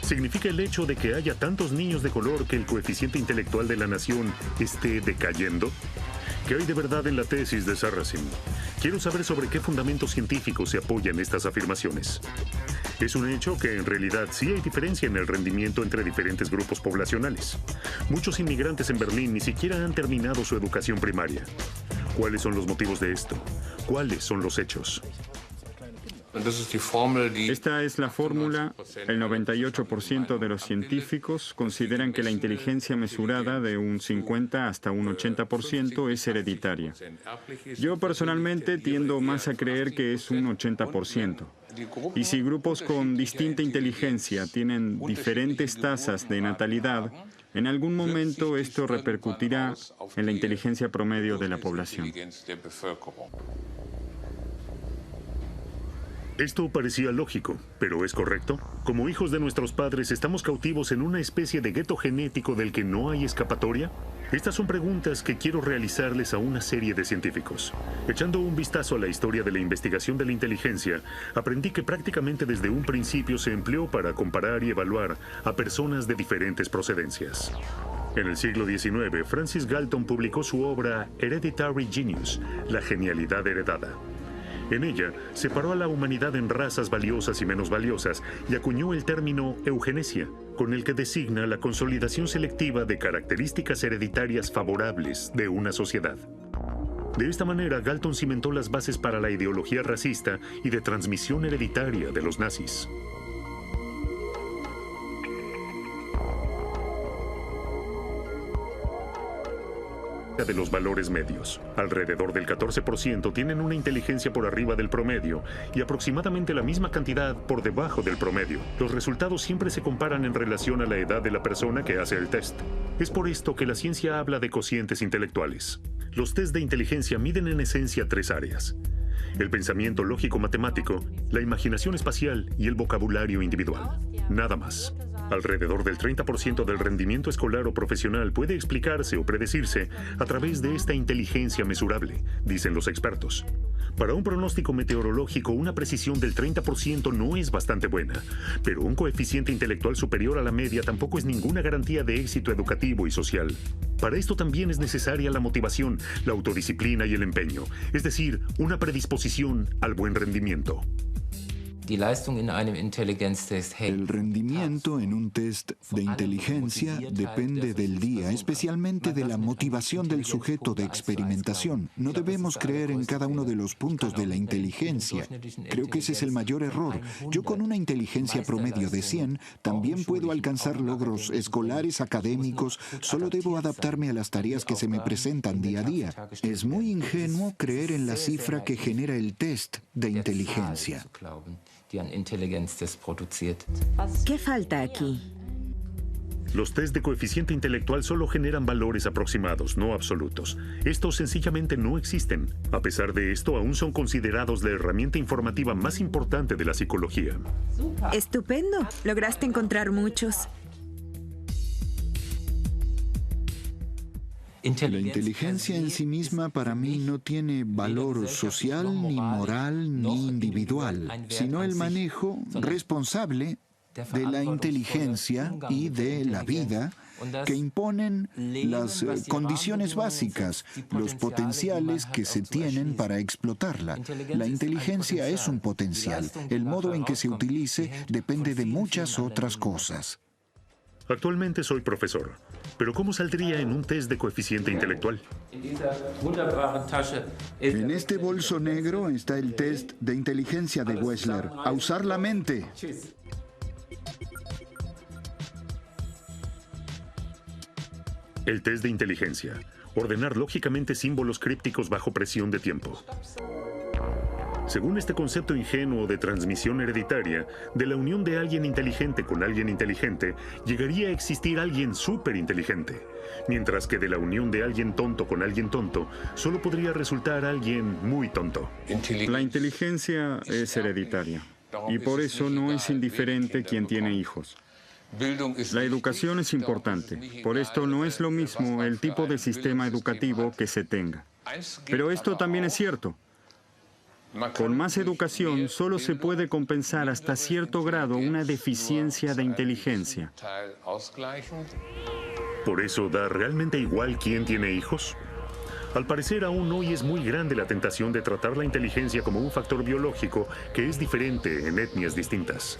¿Significa el hecho de que haya tantos niños de color que el coeficiente intelectual de la nación esté decayendo? ¿Qué hay de verdad en la tesis de Sarrazin? Quiero saber sobre qué fundamentos científicos se apoyan estas afirmaciones. Es un hecho que en realidad sí hay diferencia en el rendimiento entre diferentes grupos poblacionales. Muchos inmigrantes en Berlín ni siquiera han terminado su educación primaria. ¿Cuáles son los motivos de esto? ¿Cuáles son los hechos? Esta es la fórmula. El 98% de los científicos consideran que la inteligencia mesurada de un 50 hasta un 80% es hereditaria. Yo personalmente tiendo más a creer que es un 80%. Y si grupos con distinta inteligencia tienen diferentes tasas de natalidad, en algún momento esto repercutirá en la inteligencia promedio de la población. Esto parecía lógico, pero ¿es correcto? Como hijos de nuestros padres, ¿estamos cautivos en una especie de gueto genético del que no hay escapatoria? Estas son preguntas que quiero realizarles a una serie de científicos. Echando un vistazo a la historia de la investigación de la inteligencia, aprendí que prácticamente desde un principio se empleó para comparar y evaluar a personas de diferentes procedencias. En el siglo XIX, Francis Galton publicó su obra Hereditary Genius, la genialidad heredada. En ella, separó a la humanidad en razas valiosas y menos valiosas y acuñó el término eugenesia, con el que designa la consolidación selectiva de características hereditarias favorables de una sociedad. De esta manera, Galton cimentó las bases para la ideología racista y de transmisión hereditaria de los nazis. De los valores medios. Alrededor del 14% tienen una inteligencia por arriba del promedio y aproximadamente la misma cantidad por debajo del promedio. Los resultados siempre se comparan en relación a la edad de la persona que hace el test. Es por esto que la ciencia habla de cocientes intelectuales. Los test de inteligencia miden en esencia tres áreas: el pensamiento lógico-matemático, la imaginación espacial y el vocabulario individual. Nada más. Alrededor del 30% del rendimiento escolar o profesional puede explicarse o predecirse a través de esta inteligencia mesurable, dicen los expertos. Para un pronóstico meteorológico, una precisión del 30% no es bastante buena, pero un coeficiente intelectual superior a la media tampoco es ninguna garantía de éxito educativo y social. Para esto también es necesaria la motivación, la autodisciplina y el empeño, es decir, una predisposición al buen rendimiento. El rendimiento en un test de inteligencia depende del día, especialmente de la motivación del sujeto de experimentación. No debemos creer en cada uno de los puntos de la inteligencia. Creo que ese es el mayor error. Yo con una inteligencia promedio de 100 también puedo alcanzar logros escolares, académicos. Solo debo adaptarme a las tareas que se me presentan día a día. Es muy ingenuo creer en la cifra que genera el test de inteligencia. ¿Qué falta aquí? Los test de coeficiente intelectual solo generan valores aproximados, no absolutos. Estos sencillamente no existen. A pesar de esto, aún son considerados la herramienta informativa más importante de la psicología. Estupendo. Lograste encontrar muchos. La inteligencia en sí misma para mí no tiene valor social, ni moral, ni individual, sino el manejo responsable de la inteligencia y de la vida que imponen las condiciones básicas, los potenciales que se tienen para explotarla. La inteligencia es un potencial. El modo en que se utilice depende de muchas otras cosas. Actualmente soy profesor, pero ¿cómo saldría en un test de coeficiente intelectual? En este bolso negro está el test de inteligencia de Wechsler. A usar la mente. El test de inteligencia. Ordenar lógicamente símbolos crípticos bajo presión de tiempo. Según este concepto ingenuo de transmisión hereditaria, de la unión de alguien inteligente con alguien inteligente, llegaría a existir alguien superinteligente, mientras que de la unión de alguien tonto con alguien tonto, solo podría resultar alguien muy tonto. La inteligencia es hereditaria, y por eso no es indiferente quien tiene hijos. La educación es importante, por esto no es lo mismo el tipo de sistema educativo que se tenga. Pero esto también es cierto. Con más educación solo se puede compensar hasta cierto grado una deficiencia de inteligencia. ¿Por eso da realmente igual quién tiene hijos? Al parecer aún hoy es muy grande la tentación de tratar la inteligencia como un factor biológico que es diferente en etnias distintas.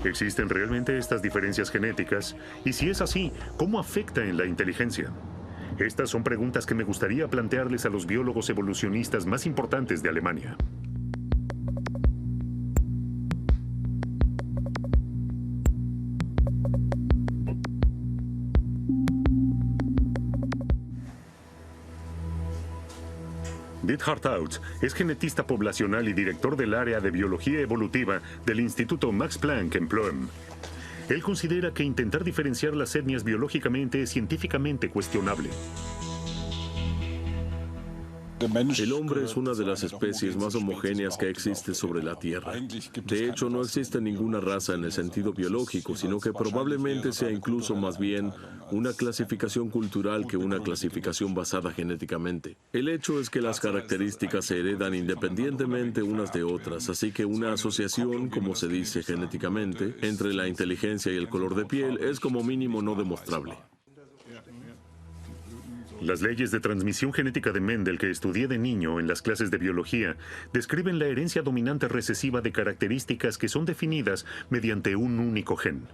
¿Existen realmente estas diferencias genéticas? Y si es así, ¿cómo afecta en la inteligencia? Estas son preguntas que me gustaría plantearles a los biólogos evolucionistas más importantes de Alemania. Diethard Autz es genetista poblacional y director del área de biología evolutiva del Instituto Max Planck en Ploem. Él considera que intentar diferenciar las etnias biológicamente es científicamente cuestionable. El hombre es una de las especies más homogéneas que existe sobre la Tierra. De hecho, no existe ninguna raza en el sentido biológico, sino que probablemente sea incluso más bien una clasificación cultural que una clasificación basada genéticamente. El hecho es que las características se heredan independientemente unas de otras, así que una asociación, como se dice genéticamente, entre la inteligencia y el color de piel es como mínimo no demostrable. Las leyes de transmisión genética de Mendel que estudié de niño en las clases de biología describen la herencia dominante recesiva de características que son definidas mediante un único gen.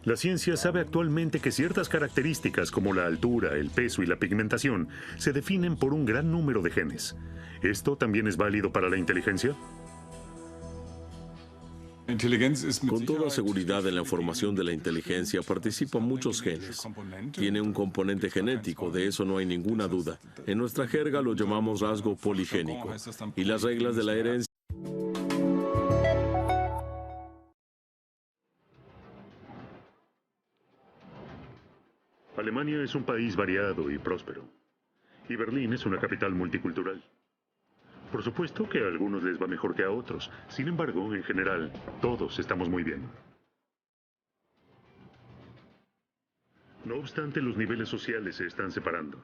La ciencia sabe actualmente que ciertas características como la altura, el peso y la pigmentación se definen por un gran número de genes. ¿Esto también es válido para la inteligencia? Con toda seguridad en la formación de la inteligencia participan muchos genes. Tiene un componente genético, de eso no hay ninguna duda. En nuestra jerga lo llamamos rasgo poligénico. Y las reglas de la herencia. Alemania es un país variado y próspero. Y Berlín es una capital multicultural. Por supuesto que a algunos les va mejor que a otros. Sin embargo, en general, todos estamos muy bien. No obstante, los niveles sociales se están separando.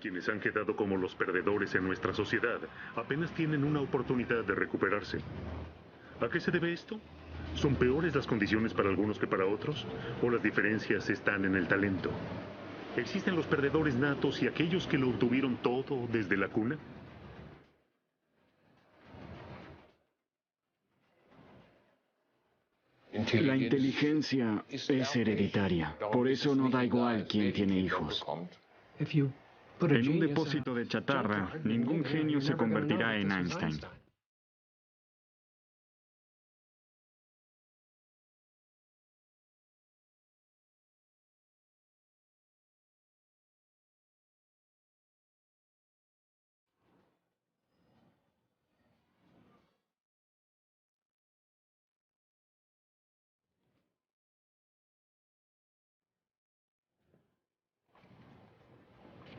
Quienes han quedado como los perdedores en nuestra sociedad apenas tienen una oportunidad de recuperarse. ¿A qué se debe esto? ¿Son peores las condiciones para algunos que para otros? ¿O las diferencias están en el talento? ¿Existen los perdedores natos y aquellos que lo obtuvieron todo desde la cuna? La inteligencia es hereditaria, por eso no da igual quién tiene hijos. En un depósito de chatarra, ningún genio se convertirá en Einstein.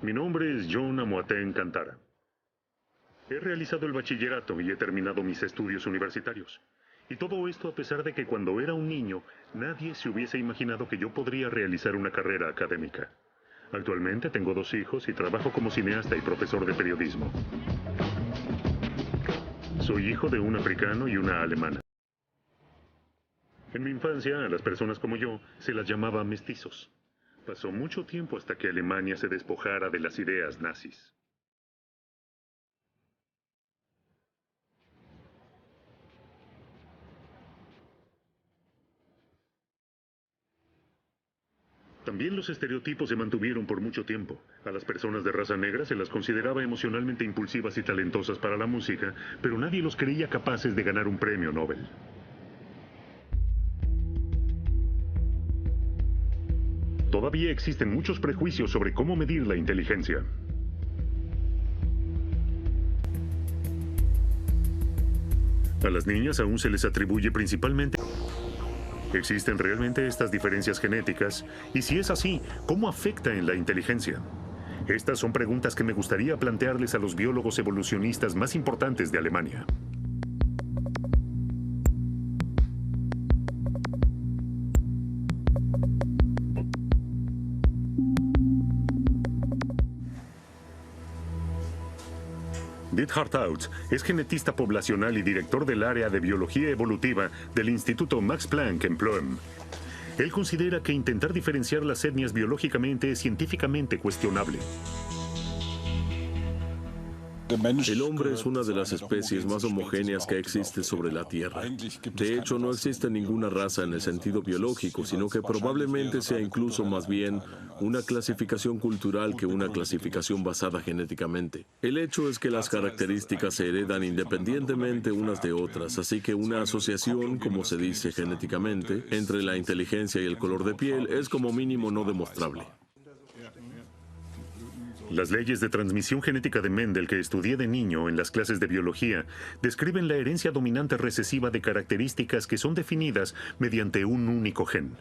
Mi nombre es John Amoateng Cantara. He realizado el bachillerato y he terminado mis estudios universitarios. Y todo esto a pesar de que cuando era un niño, nadie se hubiese imaginado que yo podría realizar una carrera académica. Actualmente tengo 2 hijos y trabajo como cineasta y profesor de periodismo. Soy hijo de un africano y una alemana. En mi infancia, a las personas como yo se las llamaba mestizos. Pasó mucho tiempo hasta que Alemania se despojara de las ideas nazis. También los estereotipos se mantuvieron por mucho tiempo. A las personas de raza negra se las consideraba emocionalmente impulsivas y talentosas para la música, pero nadie los creía capaces de ganar un premio Nobel. Todavía existen muchos prejuicios sobre cómo medir la inteligencia. A las niñas aún se les atribuye principalmente... ¿Existen realmente estas diferencias genéticas? Y si es así, ¿cómo afecta en la inteligencia? Estas son preguntas que me gustaría plantearles a los biólogos evolucionistas más importantes de Alemania. Dietmar Tautz es genetista poblacional y director del área de biología evolutiva del Instituto Max Planck en Plön. Él considera que intentar diferenciar las etnias biológicamente es científicamente cuestionable. El hombre es una de las especies más homogéneas que existe sobre la Tierra. De hecho, no existe ninguna raza en el sentido biológico, sino que probablemente sea incluso más bien una clasificación cultural que una clasificación basada genéticamente. El hecho es que las características se heredan independientemente unas de otras, así que una asociación, como se dice genéticamente, entre la inteligencia y el color de piel es como mínimo no demostrable. Las leyes de transmisión genética de Mendel que estudié de niño en las clases de biología describen la herencia dominante recesiva de características que son definidas mediante un único gen.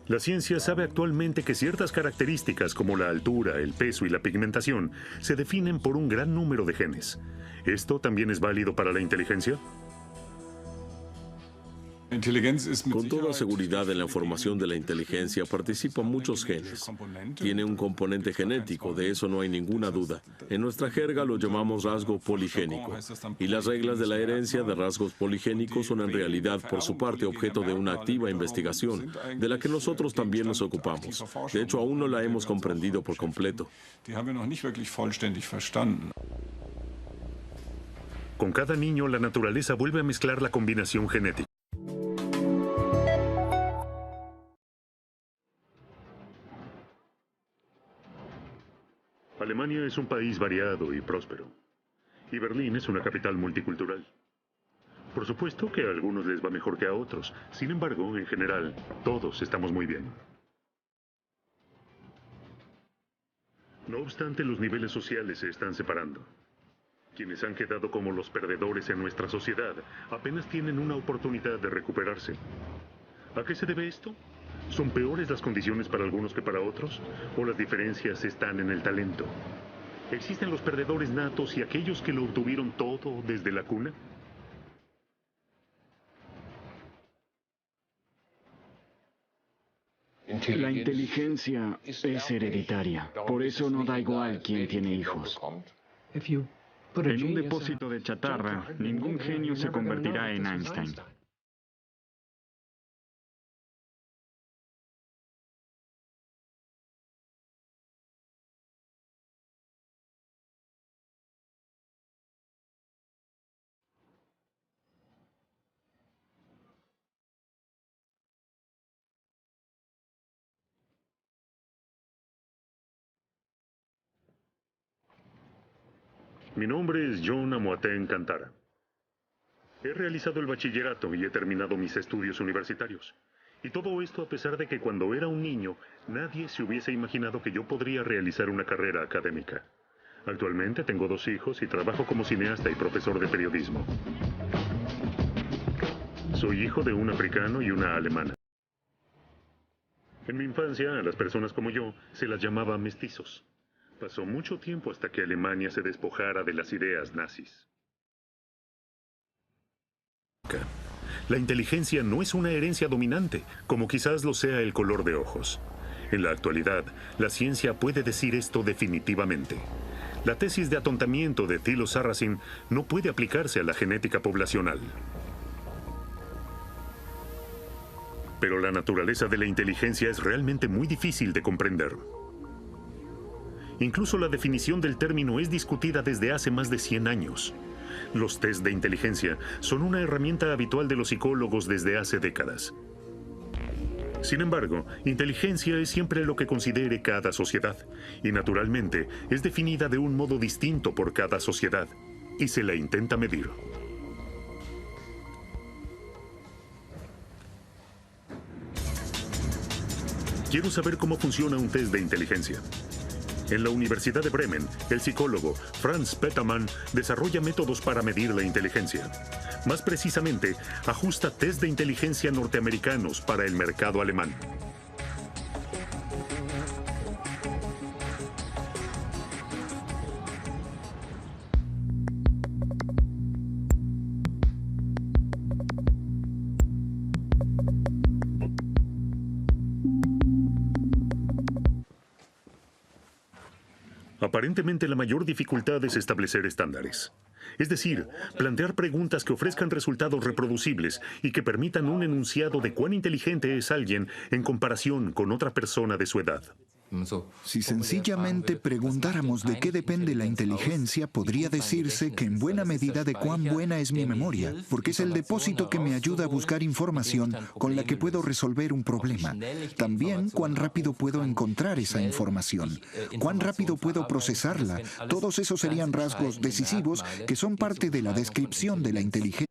La ciencia sabe actualmente que ciertas características como la altura, el peso y la pigmentación se definen por un gran número de genes. ¿Esto también es válido para la inteligencia? Con toda seguridad en la formación de la inteligencia participan muchos genes. Tiene un componente genético, de eso no hay ninguna duda. En nuestra jerga lo llamamos rasgo poligénico. Y las reglas de la herencia de rasgos poligénicos son en realidad por su parte objeto de una activa investigación, de la que nosotros también nos ocupamos. De hecho, aún no la hemos comprendido por completo. Con cada niño, la naturaleza vuelve a mezclar la combinación genética. Alemania es un país variado y próspero, y Berlín es una capital multicultural. Por supuesto que a algunos les va mejor que a otros, sin embargo, en general, todos estamos muy bien. No obstante, los niveles sociales se están separando. Quienes han quedado como los perdedores en nuestra sociedad apenas tienen una oportunidad de recuperarse. ¿A qué se debe esto? ¿Son peores las condiciones para algunos que para otros? ¿O las diferencias están en el talento? ¿Existen los perdedores natos y aquellos que lo obtuvieron todo desde la cuna? La inteligencia es hereditaria. Por eso no da igual quién tiene hijos. En un depósito de chatarra, ningún genio se convertirá en Einstein. Mi nombre es John Amoateng Cantara. He realizado el bachillerato y he terminado mis estudios universitarios. Y todo esto a pesar de que cuando era un niño, nadie se hubiese imaginado que yo podría realizar una carrera académica. Actualmente tengo 2 hijos y trabajo como cineasta y profesor de periodismo. Soy hijo de un africano y una alemana. En mi infancia, a las personas como yo se las llamaba mestizos. Pasó mucho tiempo hasta que Alemania se despojara de las ideas nazis. La inteligencia no es una herencia dominante, como quizás lo sea el color de ojos. En la actualidad, la ciencia puede decir esto definitivamente. La tesis de atontamiento de Thilo Sarrazin no puede aplicarse a la genética poblacional. Pero la naturaleza de la inteligencia es realmente muy difícil de comprender. Incluso la definición del término es discutida desde hace más de 100 años. Los test de inteligencia son una herramienta habitual de los psicólogos desde hace décadas. Sin embargo, inteligencia es siempre lo que considere cada sociedad, y naturalmente es definida de un modo distinto por cada sociedad, y se la intenta medir. Quiero saber cómo funciona un test de inteligencia. En la Universidad de Bremen, el psicólogo Franz Petermann desarrolla métodos para medir la inteligencia. Más precisamente, ajusta test de inteligencia norteamericanos para el mercado alemán. Aparentemente la mayor dificultad es establecer estándares. Es decir, plantear preguntas que ofrezcan resultados reproducibles y que permitan un enunciado de cuán inteligente es alguien en comparación con otra persona de su edad. Si sencillamente preguntáramos de qué depende la inteligencia, podría decirse que en buena medida de cuán buena es mi memoria, porque es el depósito que me ayuda a buscar información con la que puedo resolver un problema. También cuán rápido puedo encontrar esa información, cuán rápido puedo procesarla. Todos esos serían rasgos decisivos que son parte de la descripción de la inteligencia.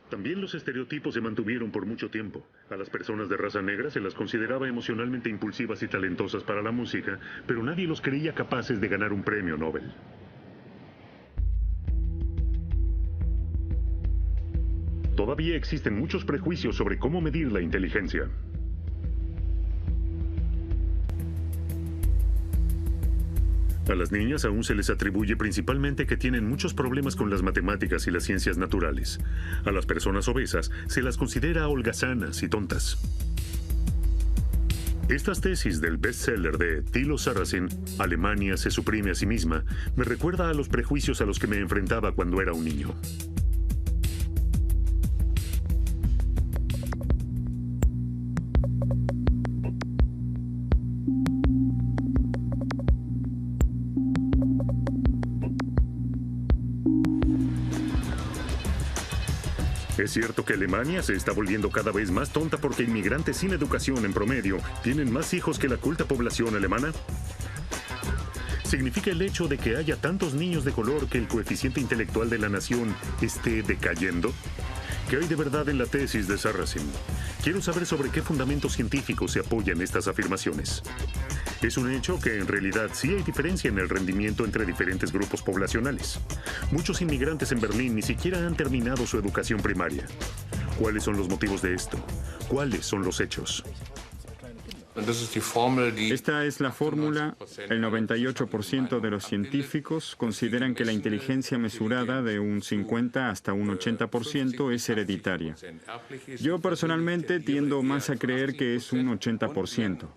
También los estereotipos se mantuvieron por mucho tiempo. A las personas de raza negra se las consideraba emocionalmente impulsivas y talentosas para la música, pero nadie los creía capaces de ganar un premio Nobel. Todavía existen muchos prejuicios sobre cómo medir la inteligencia. A las niñas aún se les atribuye principalmente que tienen muchos problemas con las matemáticas y las ciencias naturales. A las personas obesas se las considera holgazanas y tontas. Estas tesis del bestseller de Thilo Sarrazin, Alemania se suprime a sí misma, me recuerda a los prejuicios a los que me enfrentaba cuando era un niño. ¿Es cierto que Alemania se está volviendo cada vez más tonta porque inmigrantes sin educación en promedio tienen más hijos que la culta población alemana? ¿Significa el hecho de que haya tantos niños de color que el coeficiente intelectual de la nación esté decayendo? ¿Qué hay de verdad en la tesis de Sarrazin? Quiero saber sobre qué fundamentos científicos se apoyan estas afirmaciones. Es un hecho que en realidad sí hay diferencia en el rendimiento entre diferentes grupos poblacionales. Muchos inmigrantes en Berlín ni siquiera han terminado su educación primaria. ¿Cuáles son los motivos de esto? ¿Cuáles son los hechos? Esta es la fórmula. El 98% de los científicos consideran que la inteligencia mesurada de un 50 hasta un 80% es hereditaria. Yo personalmente tiendo más a creer que es un 80%.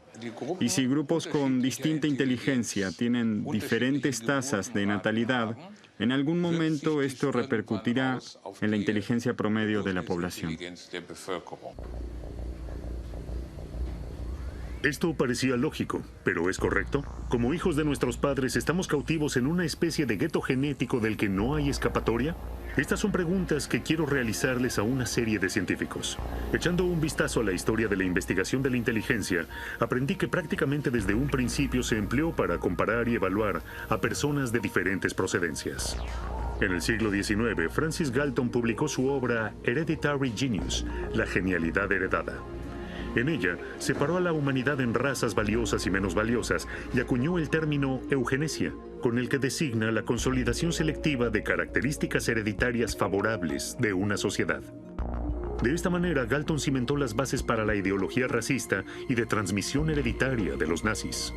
Y si grupos con distinta inteligencia tienen diferentes tasas de natalidad, en algún momento esto repercutirá en la inteligencia promedio de la población. Esto parecía lógico, pero ¿es correcto? Como hijos de nuestros padres, ¿estamos cautivos en una especie de gueto genético del que no hay escapatoria? Estas son preguntas que quiero realizarles a una serie de científicos. Echando un vistazo a la historia de la investigación de la inteligencia, aprendí que prácticamente desde un principio se empleó para comparar y evaluar a personas de diferentes procedencias. En el siglo XIX, Francis Galton publicó su obra Hereditary Genius, la genialidad heredada. En ella, separó a la humanidad en razas valiosas y menos valiosas y acuñó el término eugenesia, con el que designa la consolidación selectiva de características hereditarias favorables de una sociedad. De esta manera, Galton cimentó las bases para la ideología racista y de transmisión hereditaria de los nazis.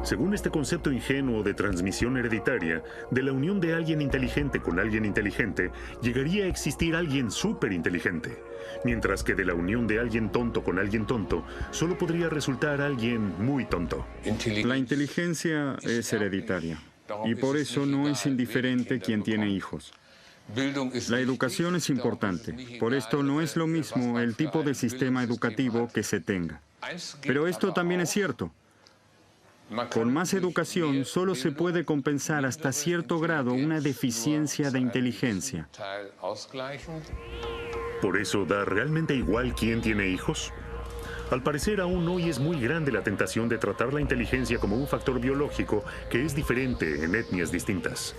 Según este concepto ingenuo de transmisión hereditaria, de la unión de alguien inteligente con alguien inteligente, llegaría a existir alguien superinteligente, mientras que de la unión de alguien tonto con alguien tonto, solo podría resultar alguien muy tonto. La inteligencia es hereditaria, y por eso no es indiferente quien tiene hijos. La educación es importante. Por esto no es lo mismo el tipo de sistema educativo que se tenga. Pero esto también es cierto. Con más educación solo se puede compensar hasta cierto grado una deficiencia de inteligencia. ¿Por eso da realmente igual quién tiene hijos? Al parecer, aún hoy es muy grande la tentación de tratar la inteligencia como un factor biológico que es diferente en etnias distintas.